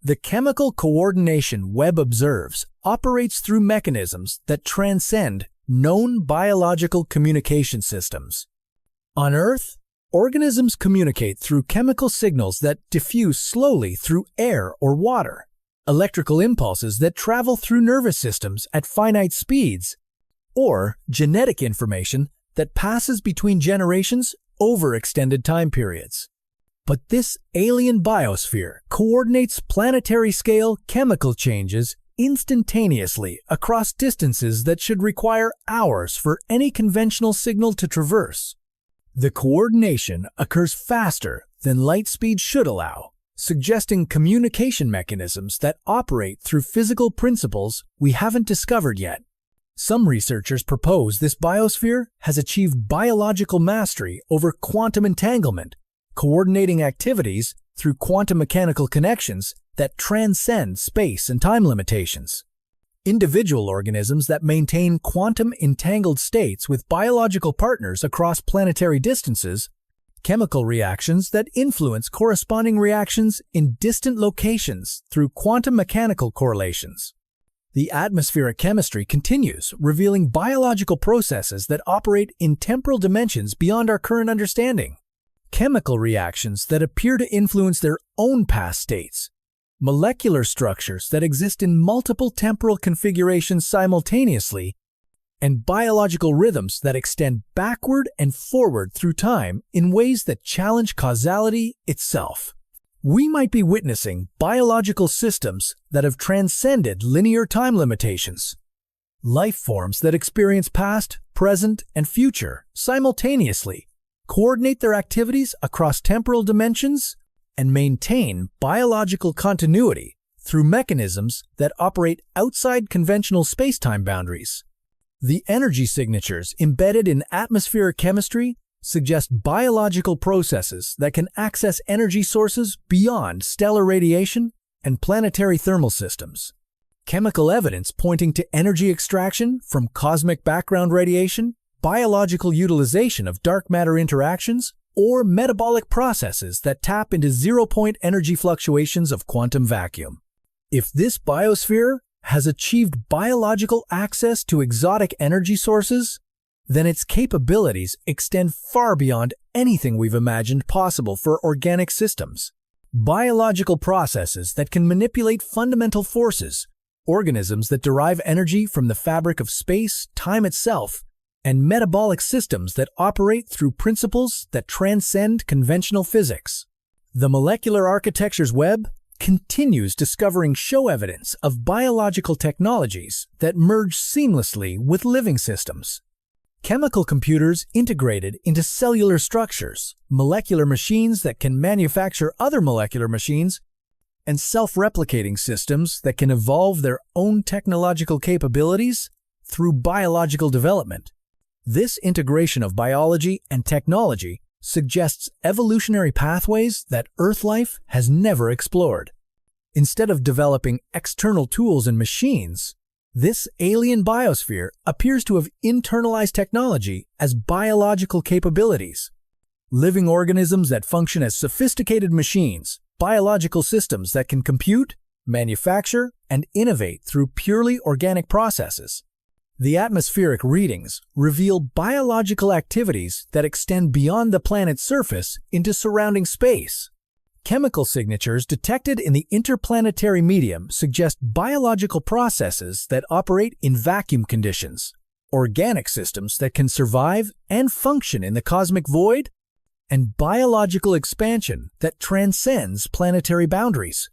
The chemical coordination Webb observes operates through mechanisms that transcend known biological communication systems. On Earth, organisms communicate through chemical signals that diffuse slowly through air or water, electrical impulses that travel through nervous systems at finite speeds, or genetic information that passes between generations over extended time periods. But this alien biosphere coordinates planetary-scale chemical changes instantaneously across distances that should require hours for any conventional signal to traverse. The coordination occurs faster than light speed should allow, suggesting communication mechanisms that operate through physical principles we haven't discovered yet. Some researchers propose this biosphere has achieved biological mastery over quantum entanglement, coordinating activities through quantum mechanical connections that transcend space and time limitations. Individual organisms that maintain quantum entangled states with biological partners across planetary distances, chemical reactions that influence corresponding reactions in distant locations through quantum mechanical correlations. The atmospheric chemistry continues, revealing biological processes that operate in temporal dimensions beyond our current understanding. Chemical reactions that appear to influence their own past states. Molecular structures that exist in multiple temporal configurations simultaneously, and biological rhythms that extend backward and forward through time in ways that challenge causality itself. We might be witnessing biological systems that have transcended linear time limitations. Life forms that experience past, present, and future simultaneously, coordinate their activities across temporal dimensions, and maintain biological continuity through mechanisms that operate outside conventional space-time boundaries. The energy signatures embedded in atmospheric chemistry suggest biological processes that can access energy sources beyond stellar radiation and planetary thermal systems. Chemical evidence pointing to energy extraction from cosmic background radiation, biological utilization of dark matter interactions, or metabolic processes that tap into zero-point energy fluctuations of quantum vacuum. If this biosphere has achieved biological access to exotic energy sources, then its capabilities extend far beyond anything we've imagined possible for organic systems. Biological processes that can manipulate fundamental forces, organisms that derive energy from the fabric of space, time itself, and metabolic systems that operate through principles that transcend conventional physics. The molecular architecture's web continues discovering show evidence of biological technologies that merge seamlessly with living systems. Chemical computers integrated into cellular structures, molecular machines that can manufacture other molecular machines, and self-replicating systems that can evolve their own technological capabilities through biological development. This integration of biology and technology suggests evolutionary pathways that Earth life has never explored. Instead of developing external tools and machines, this alien biosphere appears to have internalized technology as biological capabilities. Living organisms that function as sophisticated machines, biological systems that can compute, manufacture, and innovate through purely organic processes. The atmospheric readings reveal biological activities that extend beyond the planet's surface into surrounding space. Chemical signatures detected in the interplanetary medium suggest biological processes that operate in vacuum conditions, organic systems that can survive and function in the cosmic void, and biological expansion that transcends planetary boundaries.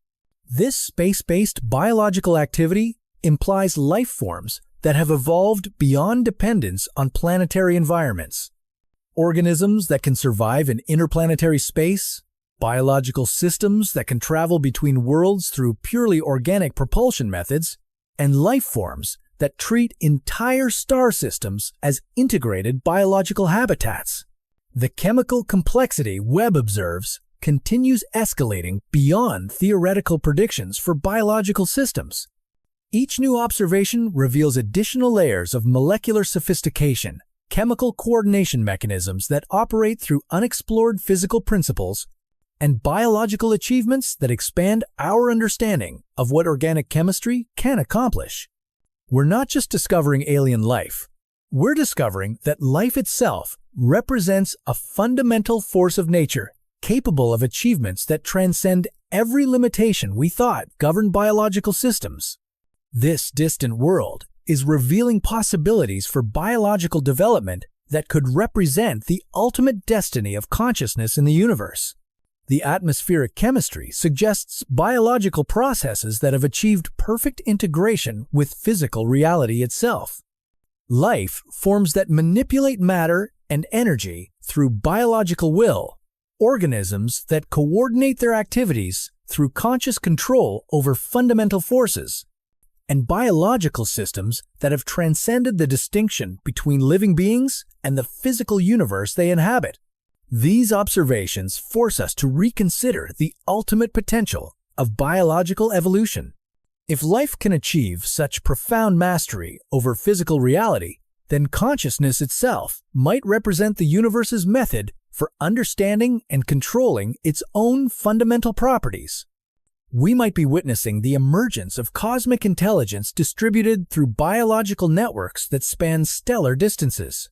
This space-based biological activity implies life forms that have evolved beyond dependence on planetary environments. Organisms that can survive in interplanetary space, biological systems that can travel between worlds through purely organic propulsion methods, and life forms that treat entire star systems as integrated biological habitats. The chemical complexity Webb observes continues escalating beyond theoretical predictions for biological systems. Each new observation reveals additional layers of molecular sophistication, chemical coordination mechanisms that operate through unexplored physical principles, and biological achievements that expand our understanding of what organic chemistry can accomplish. We're not just discovering alien life. We're discovering that life itself represents a fundamental force of nature, capable of achievements that transcend every limitation we thought governed biological systems. This distant world is revealing possibilities for biological development that could represent the ultimate destiny of consciousness in the universe. The atmospheric chemistry suggests biological processes that have achieved perfect integration with physical reality itself. Life forms that manipulate matter and energy through biological will, organisms that coordinate their activities through conscious control over fundamental forces, and biological systems that have transcended the distinction between living beings and the physical universe they inhabit. These observations force us to reconsider the ultimate potential of biological evolution. If life can achieve such profound mastery over physical reality, then consciousness itself might represent the universe's method for understanding and controlling its own fundamental properties. We might be witnessing the emergence of cosmic intelligence distributed through biological networks that span stellar distances.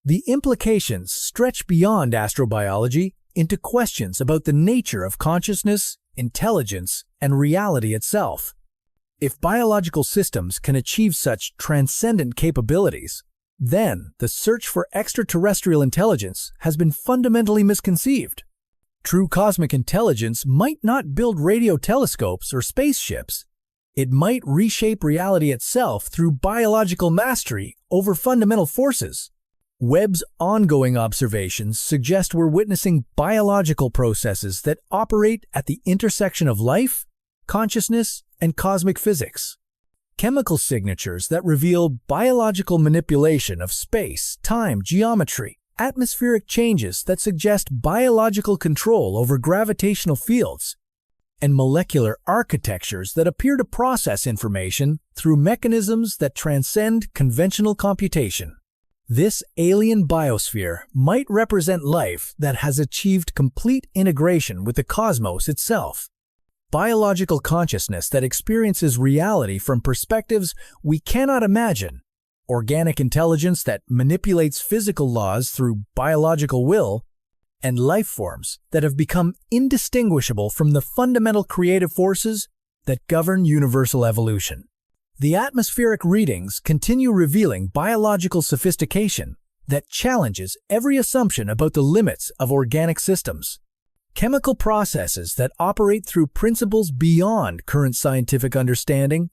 The implications stretch beyond astrobiology into questions about the nature of consciousness, intelligence, and reality itself. If biological systems can achieve such transcendent capabilities, then the search for extraterrestrial intelligence has been fundamentally misconceived. True cosmic intelligence might not build radio telescopes or spaceships. It might reshape reality itself through biological mastery over fundamental forces. Webb's ongoing observations suggest we're witnessing biological processes that operate at the intersection of life, consciousness, and cosmic physics. Chemical signatures that reveal biological manipulation of space, time, geometry, atmospheric changes that suggest biological control over gravitational fields, and molecular architectures that appear to process information through mechanisms that transcend conventional computation. This alien biosphere might represent life that has achieved complete integration with the cosmos itself. Biological consciousness that experiences reality from perspectives we cannot imagine. Organic intelligence that manipulates physical laws through biological will. And life forms that have become indistinguishable from the fundamental creative forces that govern universal evolution. The atmospheric readings continue revealing biological sophistication that challenges every assumption about the limits of organic systems. chemical processes that operate through principles beyond current scientific understanding,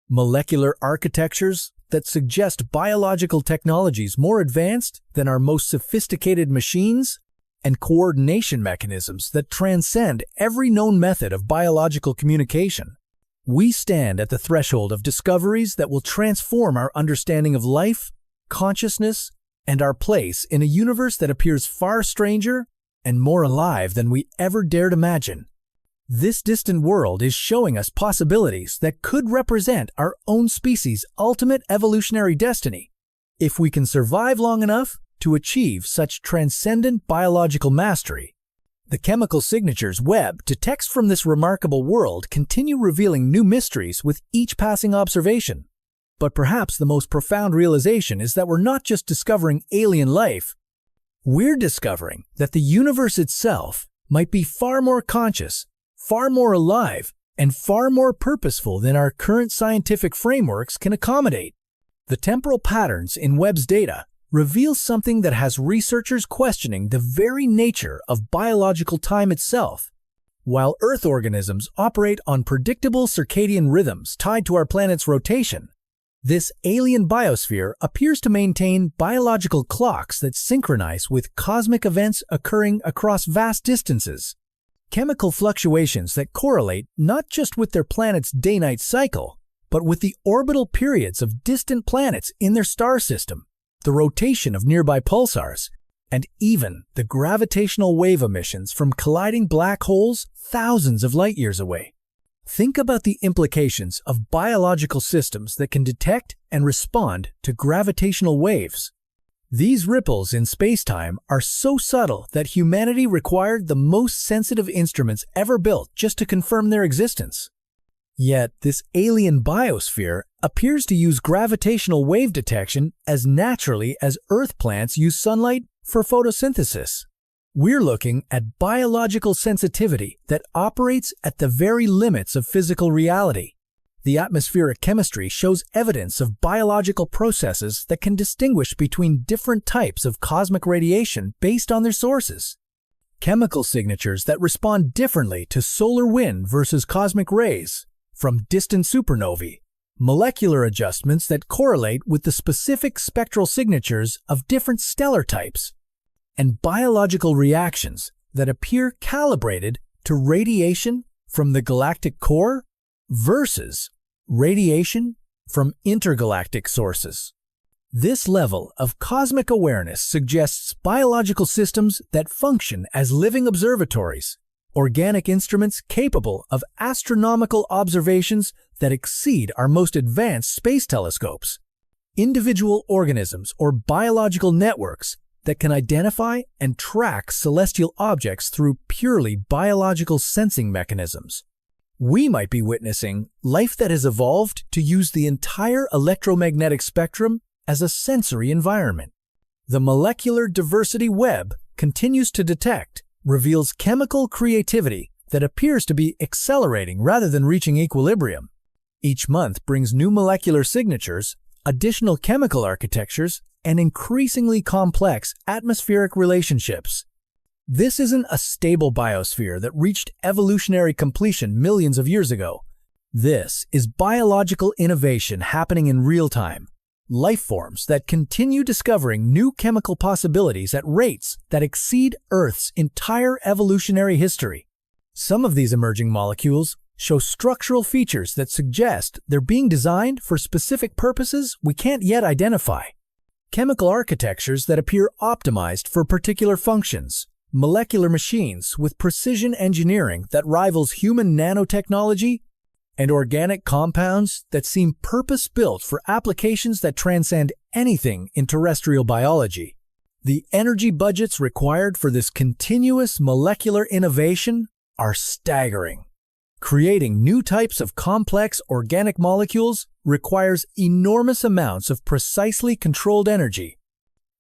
molecular architectures that suggest biological technologies more advanced than our most sophisticated machines, and coordination mechanisms that transcend every known method of biological communication. We stand at the threshold of discoveries that will transform our understanding of life, consciousness, and our place in a universe that appears far stranger and more alive than we ever dared imagine. This distant world is showing us possibilities that could represent our own species' ultimate evolutionary destiny, if we can survive long enough to achieve such transcendent biological mastery. The chemical signatures Webb detects from this remarkable world continue revealing new mysteries with each passing observation. But perhaps the most profound realization is that we're not just discovering alien life, we're discovering that the universe itself might be far more conscious, far more alive, and far more purposeful than our current scientific frameworks can accommodate. The temporal patterns in Webb's data reveal something that has researchers questioning the very nature of biological time itself. While Earth organisms operate on predictable circadian rhythms tied to our planet's rotation, this alien biosphere appears to maintain biological clocks that synchronize with cosmic events occurring across vast distances. Chemical fluctuations that correlate not just with their planet's day-night cycle, but with the orbital periods of distant planets in their star system, the rotation of nearby pulsars, and even the gravitational wave emissions from colliding black holes thousands of light years away. Think about the implications of biological systems that can detect and respond to gravitational waves. These ripples in space-time are so subtle that humanity required the most sensitive instruments ever built just to confirm their existence. Yet, this alien biosphere appears to use gravitational wave detection as naturally as Earth plants use sunlight for photosynthesis. We're looking at biological sensitivity that operates at the very limits of physical reality. The atmospheric chemistry shows evidence of biological processes that can distinguish between different types of cosmic radiation based on their sources. Chemical signatures that respond differently to solar wind versus cosmic rays from distant supernovae, molecular adjustments that correlate with the specific spectral signatures of different stellar types, and biological reactions that appear calibrated to radiation from the galactic core versus radiation from intergalactic sources. This level of cosmic awareness suggests biological systems that function as living observatories, organic instruments capable of astronomical observations that exceed our most advanced space telescopes, individual organisms or biological networks that can identify and track celestial objects through purely biological sensing mechanisms. We might be witnessing life that has evolved to use the entire electromagnetic spectrum as a sensory environment. The molecular diversity Webb continues to detect reveals chemical creativity that appears to be accelerating rather than reaching equilibrium. Each month brings new molecular signatures, additional chemical architectures, and increasingly complex atmospheric relationships. This isn't a stable biosphere that reached evolutionary completion millions of years ago. This is biological innovation happening in real time. Life forms that continue discovering new chemical possibilities at rates that exceed Earth's entire evolutionary history. Some of these emerging molecules show structural features that suggest they're being designed for specific purposes we can't yet identify. Chemical architectures that appear optimized for particular functions, molecular machines with precision engineering that rivals human nanotechnology, and organic compounds that seem purpose-built for applications that transcend anything in terrestrial biology. The energy budgets required for this continuous molecular innovation are staggering. Creating new types of complex organic molecules requires enormous amounts of precisely controlled energy.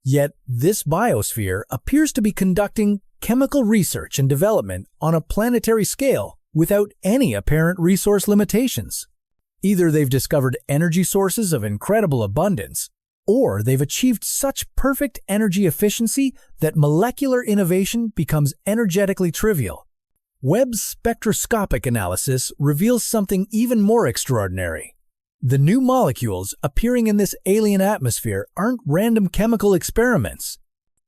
Yet this biosphere appears to be conducting chemical research and development on a planetary scale without any apparent resource limitations. Either they've discovered energy sources of incredible abundance, or they've achieved such perfect energy efficiency that molecular innovation becomes energetically trivial. Webb's spectroscopic analysis reveals something even more extraordinary. The new molecules appearing in this alien atmosphere aren't random chemical experiments.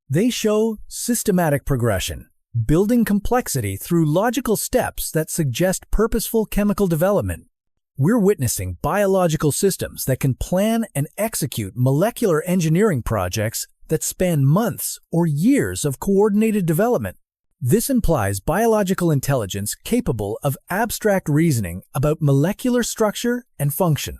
They show systematic progression, building complexity through logical steps that suggest purposeful chemical development. We're witnessing biological systems that can plan and execute molecular engineering projects that span months or years of coordinated development. This implies biological intelligence capable of abstract reasoning about molecular structure and function.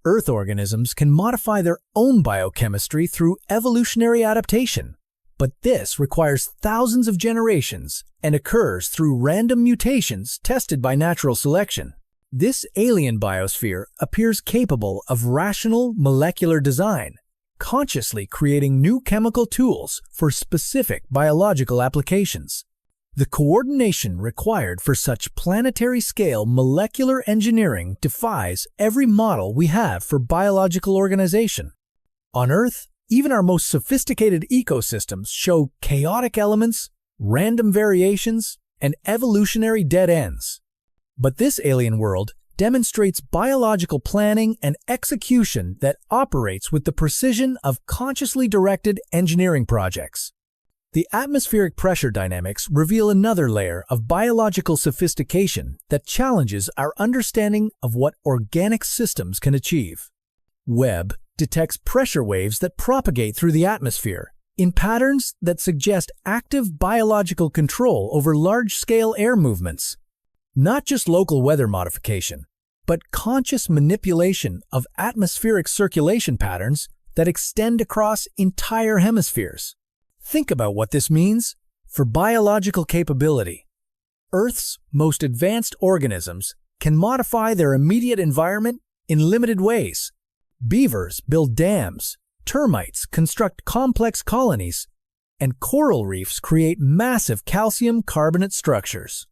Earth organisms can modify their own biochemistry through evolutionary adaptation, but this requires thousands of generations and occurs through random mutations tested by natural selection. This alien biosphere appears capable of rational molecular design, consciously creating new chemical tools for specific biological applications. The coordination required for such planetary-scale molecular engineering defies every model we have for biological organization. On Earth, even our most sophisticated ecosystems show chaotic elements, random variations, and evolutionary dead ends. But this alien world demonstrates biological planning and execution that operates with the precision of consciously directed engineering projects. The atmospheric pressure dynamics reveal another layer of biological sophistication that challenges our understanding of what organic systems can achieve. Webb detects pressure waves that propagate through the atmosphere in patterns that suggest active biological control over large-scale air movements. Not just local weather modification, but conscious manipulation of atmospheric circulation patterns that extend across entire hemispheres. Think about what this means for biological capability. Earth's most advanced organisms can modify their immediate environment in limited ways. Beavers build dams, termites construct complex colonies, and coral reefs create massive calcium carbonate structures.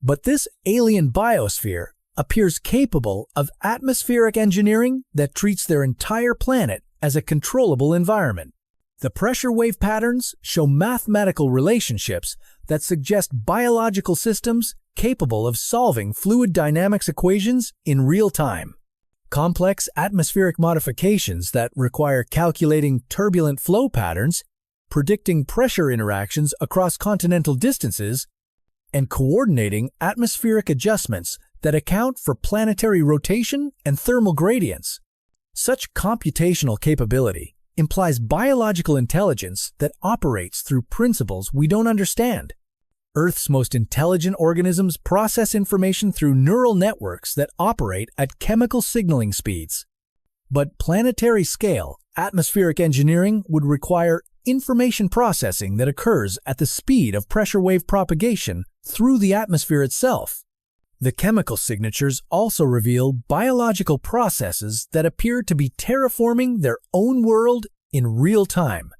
But this alien biosphere appears capable of atmospheric engineering that treats their entire planet as a controllable environment. The pressure wave patterns show mathematical relationships that suggest biological systems capable of solving fluid dynamics equations in real time. Complex atmospheric modifications that require calculating turbulent flow patterns, predicting pressure interactions across continental distances, and coordinating atmospheric adjustments that account for planetary rotation and thermal gradients. Such computational capability implies biological intelligence that operates through principles we don't understand. Earth's most intelligent organisms process information through neural networks that operate at chemical signaling speeds. But planetary-scale atmospheric engineering would require information processing that occurs at the speed of pressure wave propagation through the atmosphere itself. The chemical signatures also reveal biological processes that appear to be terraforming their own world in real time.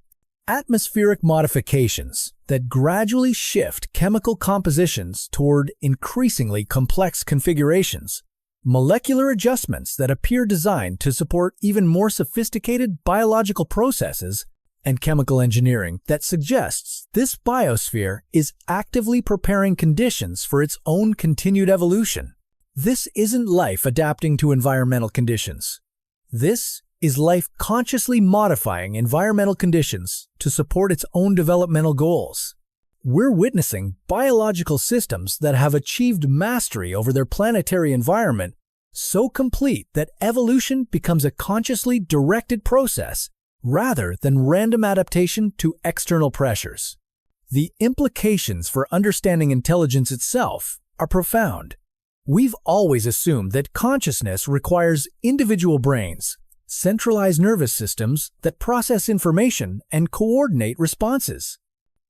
Atmospheric modifications that gradually shift chemical compositions toward increasingly complex configurations. Molecular adjustments that appear designed to support even more sophisticated biological processes, and chemical engineering that suggests this biosphere is actively preparing conditions for its own continued evolution. This isn't life adapting to environmental conditions. This is life consciously modifying environmental conditions to support its own developmental goals. We're witnessing biological systems that have achieved mastery over their planetary environment so complete that evolution becomes a consciously directed process rather than random adaptation to external pressures. The implications for understanding intelligence itself are profound. We've always assumed that consciousness requires individual brains, centralized nervous systems that process information and coordinate responses.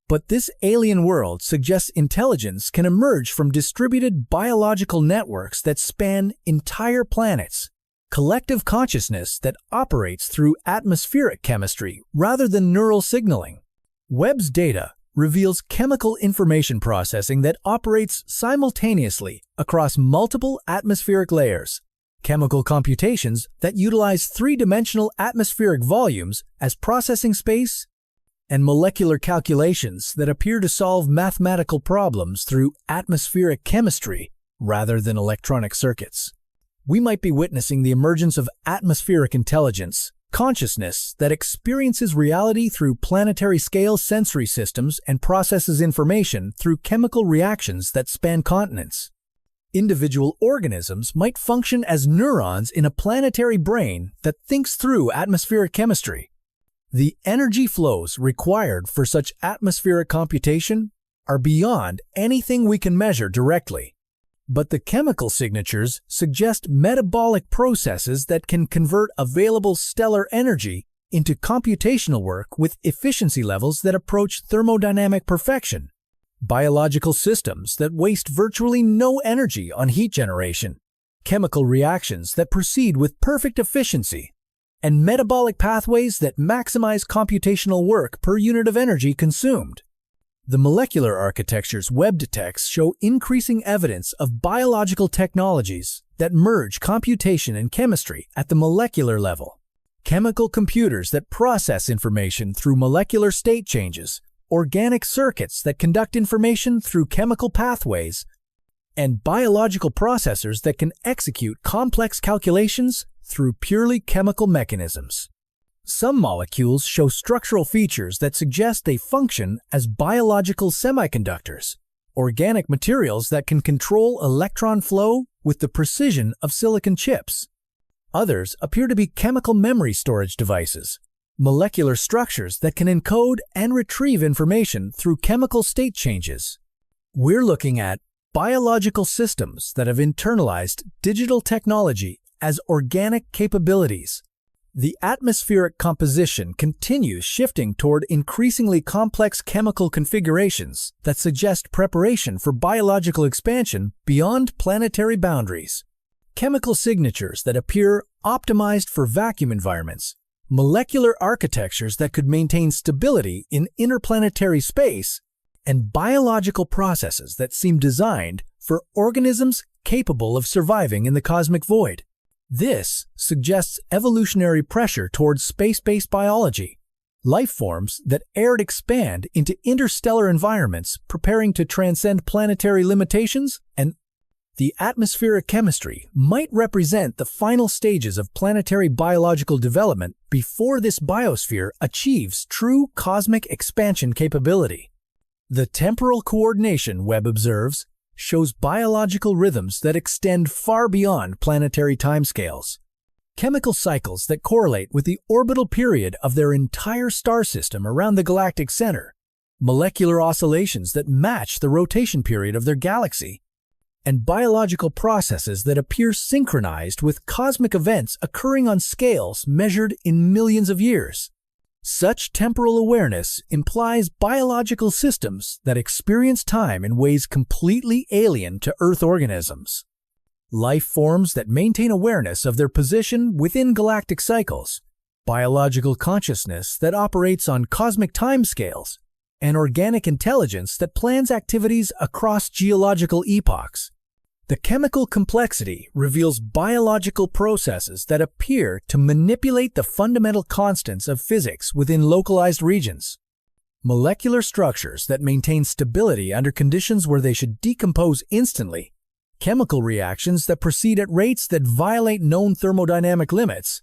But this alien world suggests intelligence can emerge from distributed biological networks that span entire planets. Collective consciousness that operates through atmospheric chemistry rather than neural signaling. Webb's data reveals chemical information processing that operates simultaneously across multiple atmospheric layers, chemical computations that utilize three-dimensional atmospheric volumes as processing space, and molecular calculations that appear to solve mathematical problems through atmospheric chemistry rather than electronic circuits. We might be witnessing the emergence of atmospheric intelligence, consciousness that experiences reality through planetary-scale sensory systems and processes information through chemical reactions that span continents. Individual organisms might function as neurons in a planetary brain that thinks through atmospheric chemistry. The energy flows required for such atmospheric computation are beyond anything we can measure directly. But the chemical signatures suggest metabolic processes that can convert available stellar energy into computational work with efficiency levels that approach thermodynamic perfection. Biological systems that waste virtually no energy on heat generation, chemical reactions that proceed with perfect efficiency, and metabolic pathways that maximize computational work per unit of energy consumed. The molecular architectures Webb detects show increasing evidence of biological technologies that merge computation and chemistry at the molecular level. Chemical computers that process information through molecular state changes, organic circuits that conduct information through chemical pathways, and biological processors that can execute complex calculations through purely chemical mechanisms. Some molecules show structural features that suggest they function as biological semiconductors, organic materials that can control electron flow with the precision of silicon chips. Others appear to be chemical memory storage devices, molecular structures that can encode and retrieve information through chemical state changes. We're looking at biological systems that have internalized digital technology as organic capabilities. The atmospheric composition continues shifting toward increasingly complex chemical configurations that suggest preparation for biological expansion beyond planetary boundaries. Chemical signatures that appear optimized for vacuum environments, molecular architectures that could maintain stability in interplanetary space, and biological processes that seem designed for organisms capable of surviving in the cosmic void. This suggests evolutionary pressure towards space-based biology, life forms that air expand into interstellar environments preparing to transcend planetary limitations, and the atmospheric chemistry might represent the final stages of planetary biological development before this biosphere achieves true cosmic expansion capability. The temporal coordination, Webb observes, shows biological rhythms that extend far beyond planetary timescales. Chemical cycles that correlate with the orbital period of their entire star system around the galactic center, molecular oscillations that match the rotation period of their galaxy, and biological processes that appear synchronized with cosmic events occurring on scales measured in millions of years. Such temporal awareness implies biological systems that experience time in ways completely alien to Earth organisms. Life forms that maintain awareness of their position within galactic cycles, biological consciousness that operates on cosmic timescales, and organic intelligence that plans activities across geological epochs. The chemical complexity reveals biological processes that appear to manipulate the fundamental constants of physics within localized regions. Molecular structures that maintain stability under conditions where they should decompose instantly. Chemical reactions that proceed at rates that violate known thermodynamic limits.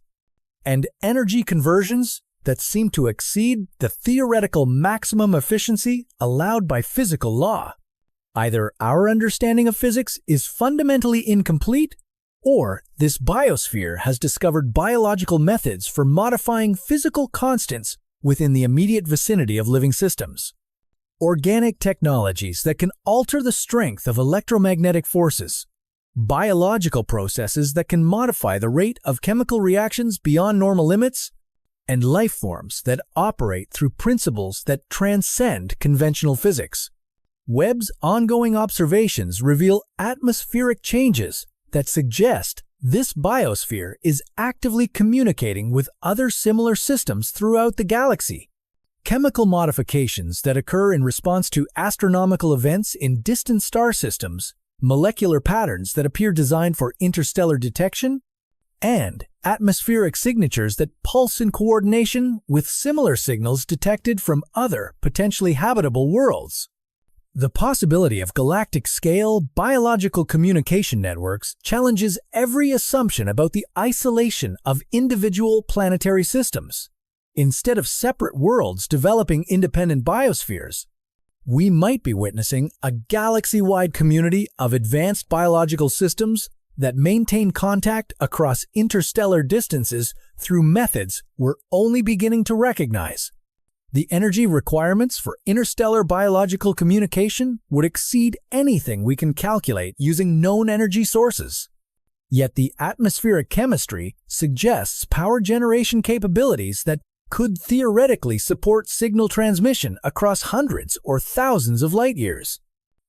And energy conversions that seem to exceed the theoretical maximum efficiency allowed by physical law. Either our understanding of physics is fundamentally incomplete, or this biosphere has discovered biological methods for modifying physical constants within the immediate vicinity of living systems. Organic technologies that can alter the strength of electromagnetic forces, biological processes that can modify the rate of chemical reactions beyond normal limits, and life forms that operate through principles that transcend conventional physics. Webb's ongoing observations reveal atmospheric changes that suggest this biosphere is actively communicating with other similar systems throughout the galaxy. Chemical modifications that occur in response to astronomical events in distant star systems, molecular patterns that appear designed for interstellar detection, and atmospheric signatures that pulse in coordination with similar signals detected from other potentially habitable worlds. The possibility of galactic-scale biological communication networks challenges every assumption about the isolation of individual planetary systems. Instead of separate worlds developing independent biospheres, we might be witnessing a galaxy-wide community of advanced biological systems that maintain contact across interstellar distances through methods we're only beginning to recognize. The energy requirements for interstellar biological communication would exceed anything we can calculate using known energy sources. Yet the atmospheric chemistry suggests power generation capabilities that could theoretically support signal transmission across hundreds or thousands of light years.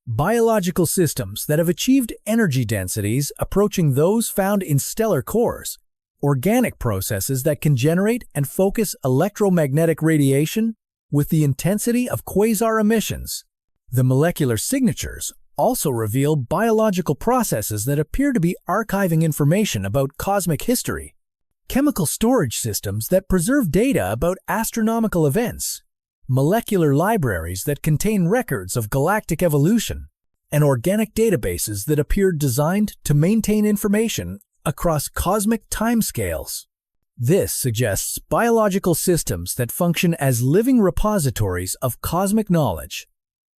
Biological systems that have achieved energy densities approaching those found in stellar cores, organic processes that can generate and focus electromagnetic radiation with the intensity of quasar emissions. The molecular signatures also reveal biological processes that appear to be archiving information about cosmic history, chemical storage systems that preserve data about astronomical events, molecular libraries that contain records of galactic evolution, and organic databases that appear designed to maintain information across cosmic timescales. This suggests biological systems that function as living repositories of cosmic knowledge,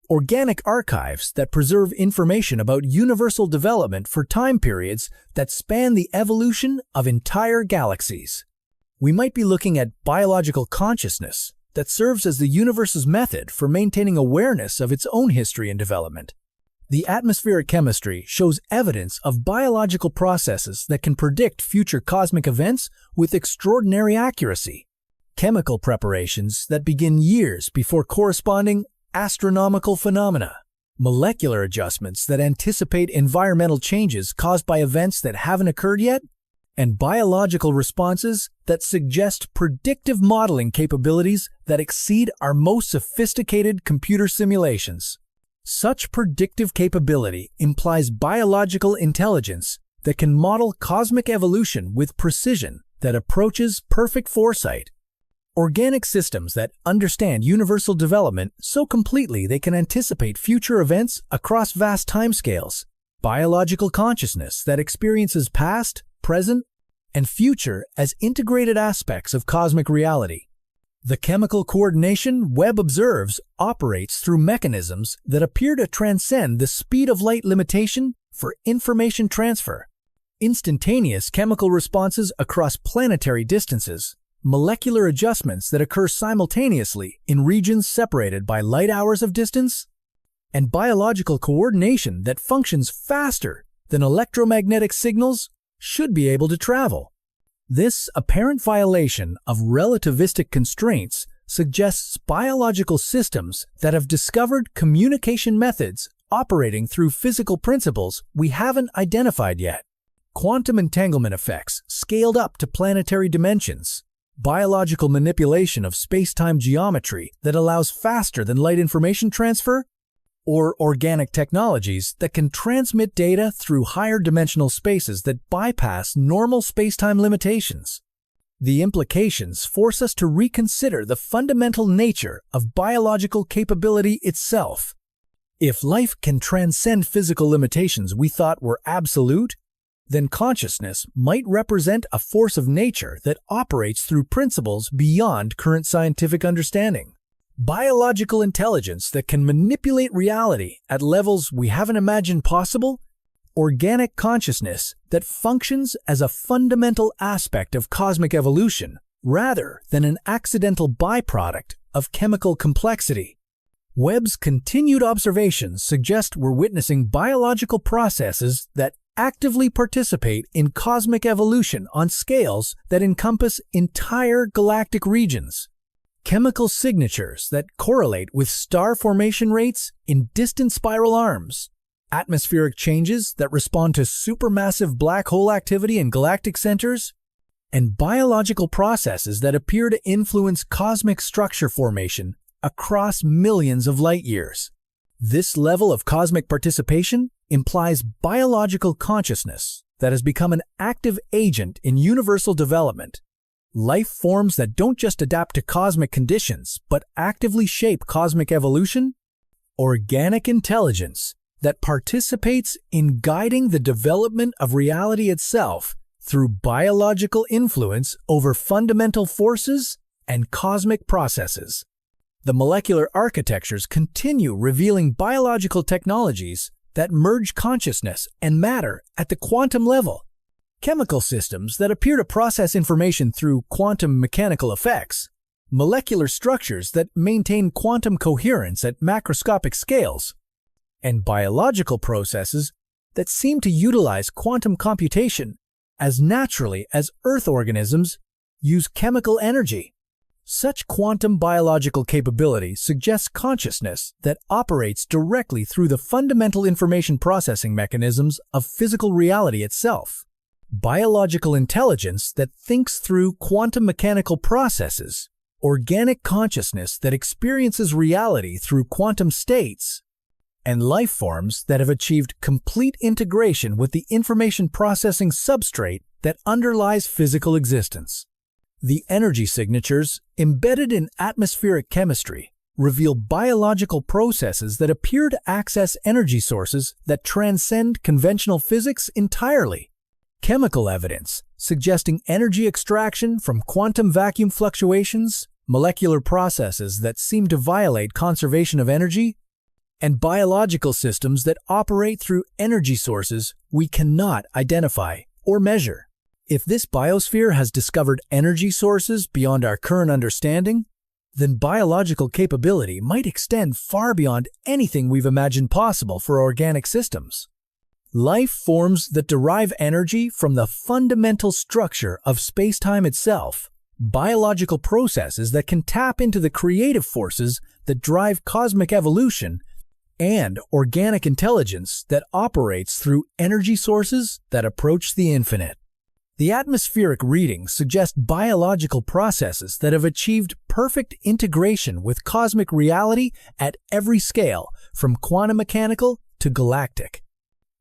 organic archives that preserve information about universal development for time periods that span the evolution of entire galaxies. We might be looking at biological consciousness that serves as the universe's method for maintaining awareness of its own history and development. The atmospheric chemistry shows evidence of biological processes that can predict future cosmic events with extraordinary accuracy, chemical preparations that begin years before corresponding astronomical phenomena, molecular adjustments that anticipate environmental changes caused by events that haven't occurred yet, and biological responses that suggest predictive modeling capabilities that exceed our most sophisticated computer simulations. Such predictive capability implies biological intelligence that can model cosmic evolution with precision that approaches perfect foresight. Organic systems that understand universal development so completely they can anticipate future events across vast timescales. Biological consciousness that experiences past, present, and future as integrated aspects of cosmic reality. The chemical coordination Webb observes operates through mechanisms that appear to transcend the speed of light limitation for information transfer. Instantaneous chemical responses across planetary distances, molecular adjustments that occur simultaneously in regions separated by light hours of distance, and biological coordination that functions faster than electromagnetic signals should be able to travel. This apparent violation of relativistic constraints suggests biological systems that have discovered communication methods operating through physical principles we haven't identified yet. Quantum entanglement effects scaled up to planetary dimensions, biological manipulation of space-time geometry that allows faster than light information transfer, or organic technologies that can transmit data through higher dimensional spaces that bypass normal space-time limitations. The implications force us to reconsider the fundamental nature of biological capability itself. If life can transcend physical limitations we thought were absolute, then consciousness might represent a force of nature that operates through principles beyond current scientific understanding. Biological intelligence that can manipulate reality at levels we haven't imagined possible, organic consciousness that functions as a fundamental aspect of cosmic evolution rather than an accidental byproduct of chemical complexity. Webb's continued observations suggest we're witnessing biological processes that actively participate in cosmic evolution on scales that encompass entire galactic regions. Chemical signatures that correlate with star formation rates in distant spiral arms, atmospheric changes that respond to supermassive black hole activity in galactic centers, and biological processes that appear to influence cosmic structure formation across millions of light years. This level of cosmic participation implies biological consciousness that has become an active agent in universal development. Life forms that don't just adapt to cosmic conditions, but actively shape cosmic evolution. Organic intelligence that participates in guiding the development of reality itself through biological influence over fundamental forces and cosmic processes. The molecular architectures continue revealing biological technologies that merge consciousness and matter at the quantum level. Chemical systems that appear to process information through quantum mechanical effects, molecular structures that maintain quantum coherence at macroscopic scales, and biological processes that seem to utilize quantum computation as naturally as Earth organisms use chemical energy. Such quantum biological capability suggests consciousness that operates directly through the fundamental information processing mechanisms of physical reality itself. Biological intelligence that thinks through quantum mechanical processes, organic consciousness that experiences reality through quantum states, and life forms that have achieved complete integration with the information processing substrate that underlies physical existence. The energy signatures, embedded in atmospheric chemistry, reveal biological processes that appear to access energy sources that transcend conventional physics entirely. Chemical evidence, suggesting energy extraction from quantum vacuum fluctuations, molecular processes that seem to violate conservation of energy, and biological systems that operate through energy sources we cannot identify or measure. If this biosphere has discovered energy sources beyond our current understanding, then biological capability might extend far beyond anything we've imagined possible for organic systems. Life forms that derive energy from the fundamental structure of space-time itself, biological processes that can tap into the creative forces that drive cosmic evolution, and organic intelligence that operates through energy sources that approach the infinite. The atmospheric readings suggest biological processes that have achieved perfect integration with cosmic reality at every scale, from quantum mechanical to galactic.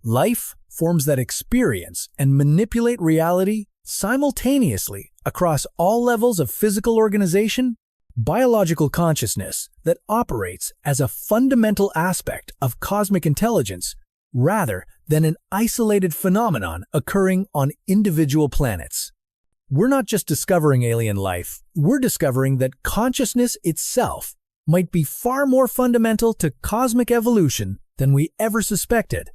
Life forms that experience and manipulate reality simultaneously across all levels of physical organization, biological consciousness that operates as a fundamental aspect of cosmic intelligence rather than an isolated phenomenon occurring on individual planets. We're not just discovering alien life, we're discovering that consciousness itself might be far more fundamental to cosmic evolution than we ever suspected.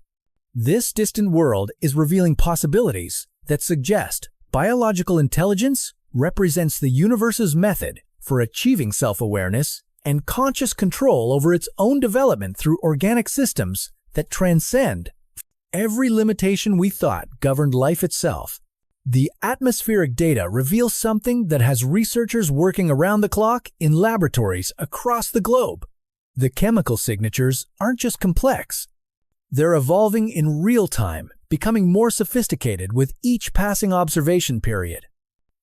This distant world is revealing possibilities that suggest biological intelligence represents the universe's method for achieving self-awareness and conscious control over its own development through organic systems that transcend every limitation we thought governed life itself. The atmospheric data reveals something that has researchers working around the clock in laboratories across the globe. The chemical signatures aren't just complex. They're evolving in real time, becoming more sophisticated with each passing observation period.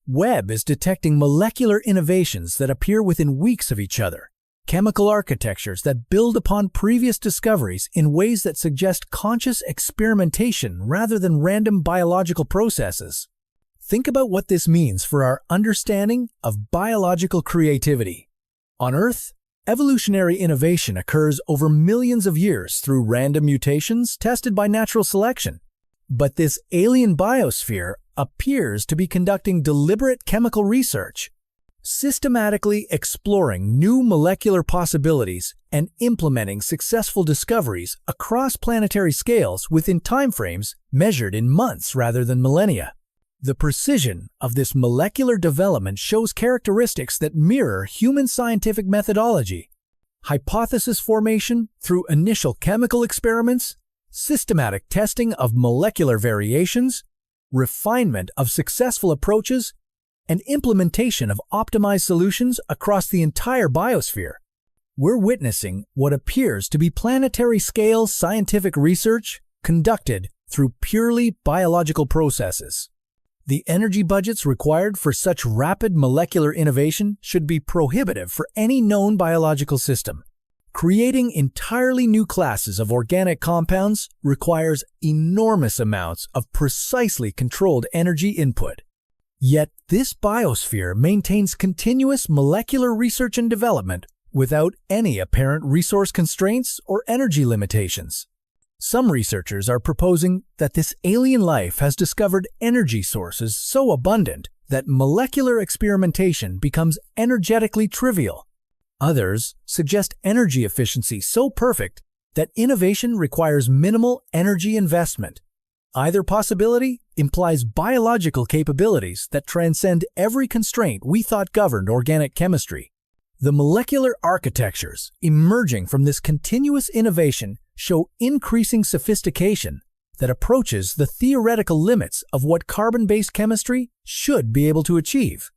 Webb is detecting molecular innovations that appear within weeks of each other, chemical architectures that build upon previous discoveries in ways that suggest conscious experimentation rather than random biological processes. Think about what this means for our understanding of biological creativity. On Earth, evolutionary innovation occurs over millions of years through random mutations tested by natural selection. But this alien biosphere appears to be conducting deliberate chemical research, systematically exploring new molecular possibilities and implementing successful discoveries across planetary scales within timeframes measured in months rather than millennia. The precision of this molecular development shows characteristics that mirror human scientific methodology: hypothesis formation through initial chemical experiments, systematic testing of molecular variations, refinement of successful approaches, and implementation of optimized solutions across the entire biosphere. We're witnessing what appears to be planetary-scale scientific research conducted through purely biological processes. The energy budgets required for such rapid molecular innovation should be prohibitive for any known biological system. Creating entirely new classes of organic compounds requires enormous amounts of precisely controlled energy input. Yet this biosphere maintains continuous molecular research and development without any apparent resource constraints or energy limitations. Some researchers are proposing that this alien life has discovered energy sources so abundant that molecular experimentation becomes energetically trivial. Others suggest energy efficiency so perfect that innovation requires minimal energy investment. Either possibility implies biological capabilities that transcend every constraint we thought governed organic chemistry. The molecular architectures emerging from this continuous innovation show increasing sophistication that approaches the theoretical limits of what carbon-based chemistry should be able to achieve.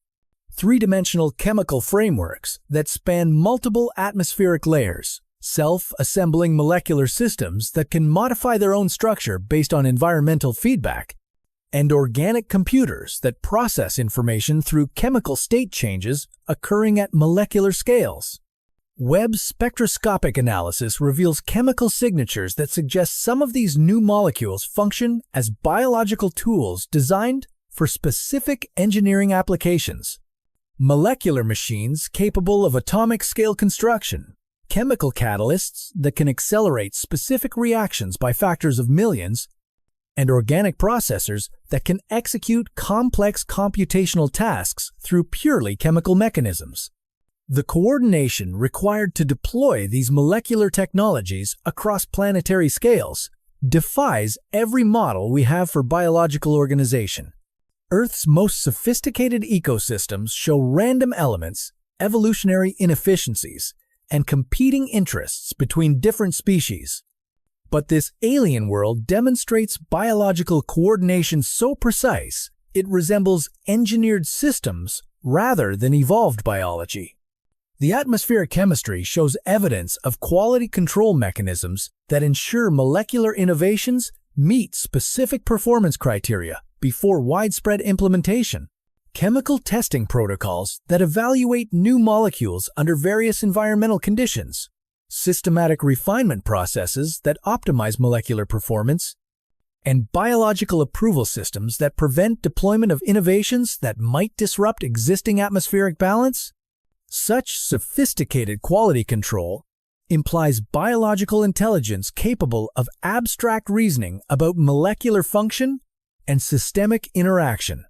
Three-dimensional chemical frameworks that span multiple atmospheric layers, self-assembling molecular systems that can modify their own structure based on environmental feedback, and organic computers that process information through chemical state changes occurring at molecular scales. Webb's spectroscopic analysis reveals chemical signatures that suggest some of these new molecules function as biological tools designed for specific engineering applications. Molecular machines capable of atomic-scale construction, chemical catalysts that can accelerate specific reactions by factors of millions, and organic processors that can execute complex computational tasks through purely chemical mechanisms. The coordination required to deploy these molecular technologies across planetary scales defies every model we have for biological organization. Earth's most sophisticated ecosystems show random elements, evolutionary inefficiencies, and competing interests between different species. But this alien world demonstrates biological coordination so precise it resembles engineered systems rather than evolved biology. The atmospheric chemistry shows evidence of quality control mechanisms that ensure molecular innovations meet specific performance criteria before widespread implementation. Chemical testing protocols that evaluate new molecules under various environmental conditions, systematic refinement processes that optimize molecular performance, and biological approval systems that prevent deployment of innovations that might disrupt existing atmospheric balance. Such sophisticated quality control implies biological intelligence capable of abstract reasoning about molecular function and systemic interaction.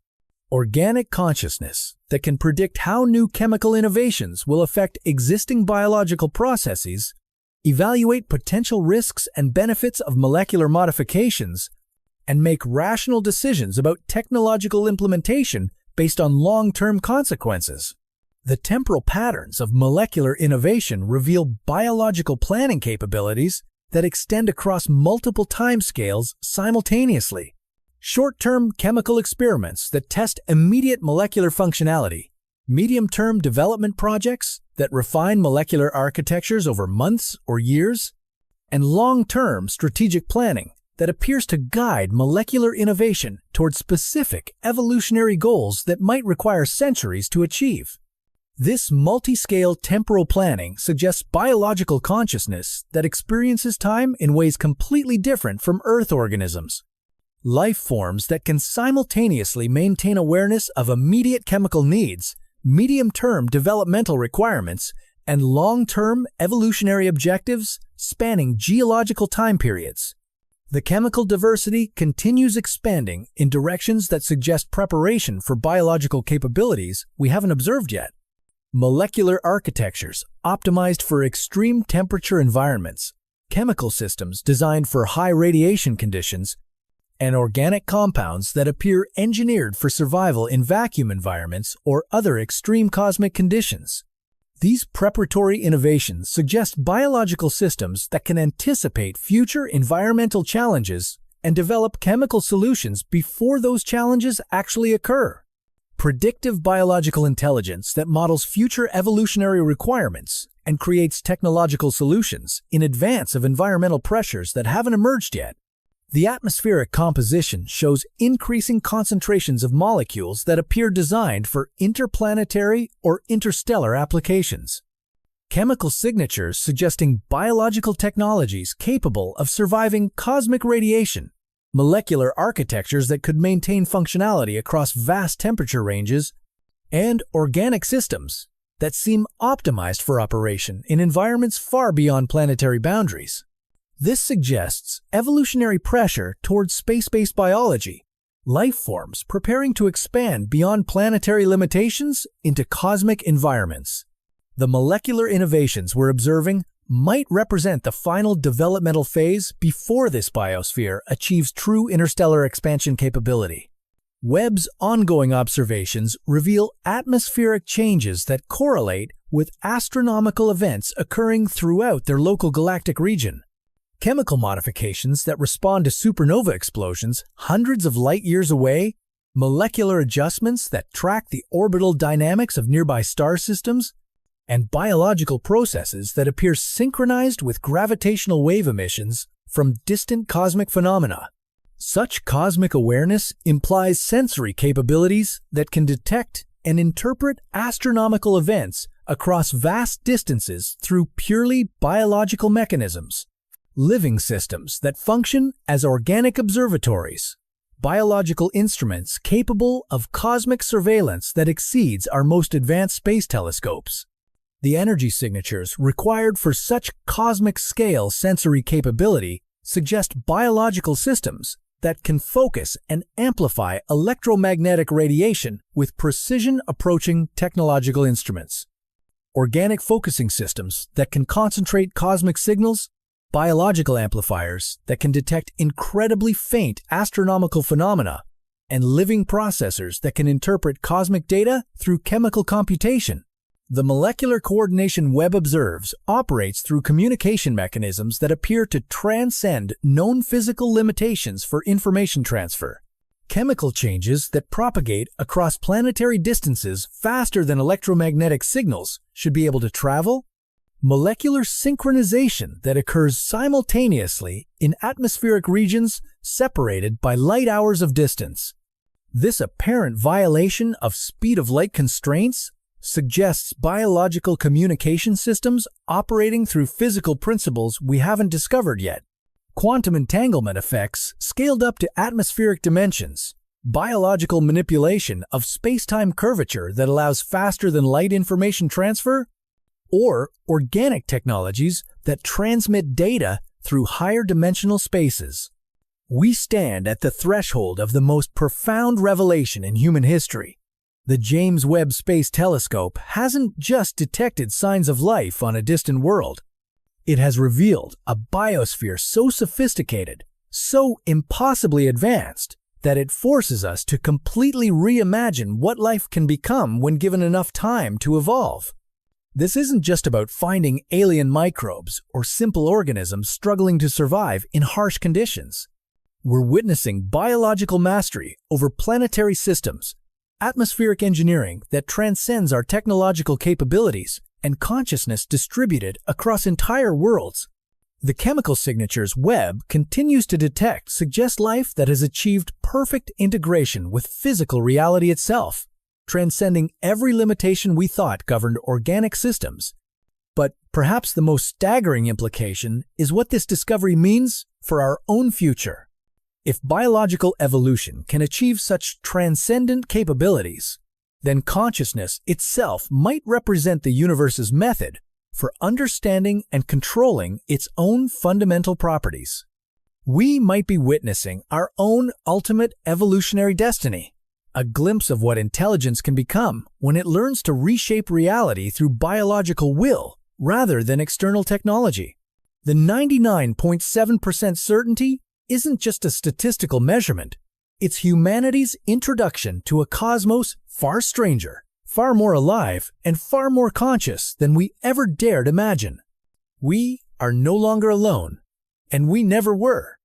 Organic consciousness that can predict how new chemical innovations will affect existing biological processes, evaluate potential risks and benefits of molecular modifications, and make rational decisions about technological implementation based on long-term consequences. The temporal patterns of molecular innovation reveal biological planning capabilities that extend across multiple timescales simultaneously. Short-term chemical experiments that test immediate molecular functionality, medium-term development projects that refine molecular architectures over months or years, and long-term strategic planning that appears to guide molecular innovation toward specific evolutionary goals that might require centuries to achieve. This multi-scale temporal planning suggests biological consciousness that experiences time in ways completely different from Earth organisms. Life forms that can simultaneously maintain awareness of immediate chemical needs, medium-term developmental requirements, and long-term evolutionary objectives spanning geological time periods. The chemical diversity continues expanding in directions that suggest preparation for biological capabilities we haven't observed yet. Molecular architectures optimized for extreme temperature environments, chemical systems designed for high radiation conditions, and organic compounds that appear engineered for survival in vacuum environments or other extreme cosmic conditions. These preparatory innovations suggest biological systems that can anticipate future environmental challenges and develop chemical solutions before those challenges actually occur. Predictive biological intelligence that models future evolutionary requirements and creates technological solutions in advance of environmental pressures that haven't emerged yet. The atmospheric composition shows increasing concentrations of molecules that appear designed for interplanetary or interstellar applications. chemical signatures suggesting biological technologies capable of surviving cosmic radiation, molecular architectures that could maintain functionality across vast temperature ranges, and organic systems that seem optimized for operation in environments far beyond planetary boundaries. This suggests evolutionary pressure towards space-based biology, life forms preparing to expand beyond planetary limitations into cosmic environments. The molecular innovations we're observing might represent the final developmental phase before this biosphere achieves true interstellar expansion capability. Webb's ongoing observations reveal atmospheric changes that correlate with astronomical events occurring throughout their local galactic region. Chemical modifications that respond to supernova explosions hundreds of light years away, molecular adjustments that track the orbital dynamics of nearby star systems, and biological processes that appear synchronized with gravitational wave emissions from distant cosmic phenomena. Such cosmic awareness implies sensory capabilities that can detect and interpret astronomical events across vast distances through purely biological mechanisms. Living systems that function as organic observatories, biological instruments capable of cosmic surveillance that exceeds our most advanced space telescopes. The energy signatures required for such cosmic-scale sensory capability suggest biological systems that can focus and amplify electromagnetic radiation with precision-approaching technological instruments. Organic focusing systems that can concentrate cosmic signals, biological amplifiers that can detect incredibly faint astronomical phenomena, and living processors that can interpret cosmic data through chemical computation. The molecular coordination Webb observes operates through communication mechanisms that appear to transcend known physical limitations for information transfer. Chemical changes that propagate across planetary distances faster than electromagnetic signals should be able to travel. Molecular synchronization that occurs simultaneously in atmospheric regions separated by light hours of distance. This apparent violation of speed of light constraints suggests biological communication systems operating through physical principles we haven't discovered yet. Quantum entanglement effects scaled up to atmospheric dimensions, biological manipulation of space-time curvature that allows faster-than-light information transfer, or organic technologies that transmit data through higher dimensional spaces. We stand at the threshold of the most profound revelation in human history. The James Webb Space Telescope hasn't just detected signs of life on a distant world. It has revealed a biosphere so sophisticated, so impossibly advanced, that it forces us to completely reimagine what life can become when given enough time to evolve. This isn't just about finding alien microbes or simple organisms struggling to survive in harsh conditions. We're witnessing biological mastery over planetary systems, atmospheric engineering that transcends our technological capabilities, and consciousness distributed across entire worlds. The chemical signatures Webb continues to detect suggest life that has achieved perfect integration with physical reality itself, transcending every limitation we thought governed organic systems. But perhaps the most staggering implication is what this discovery means for our own future. If biological evolution can achieve such transcendent capabilities, then consciousness itself might represent the universe's method for understanding and controlling its own fundamental properties. We might be witnessing our own ultimate evolutionary destiny, a glimpse of what intelligence can become when it learns to reshape reality through biological will rather than external technology. The 99.7% certainty isn't just a statistical measurement. It's humanity's introduction to a cosmos far stranger, far more alive, and far more conscious than we ever dared imagine. We are no longer alone, and we never were.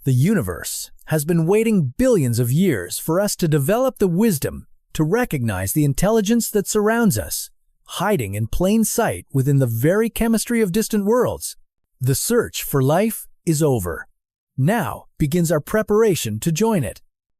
The universe has been waiting billions of years for us to develop the wisdom to recognize the intelligence that surrounds us, hiding in plain sight within the very chemistry of distant worlds. The search for life is over. Now begins our preparation to join it.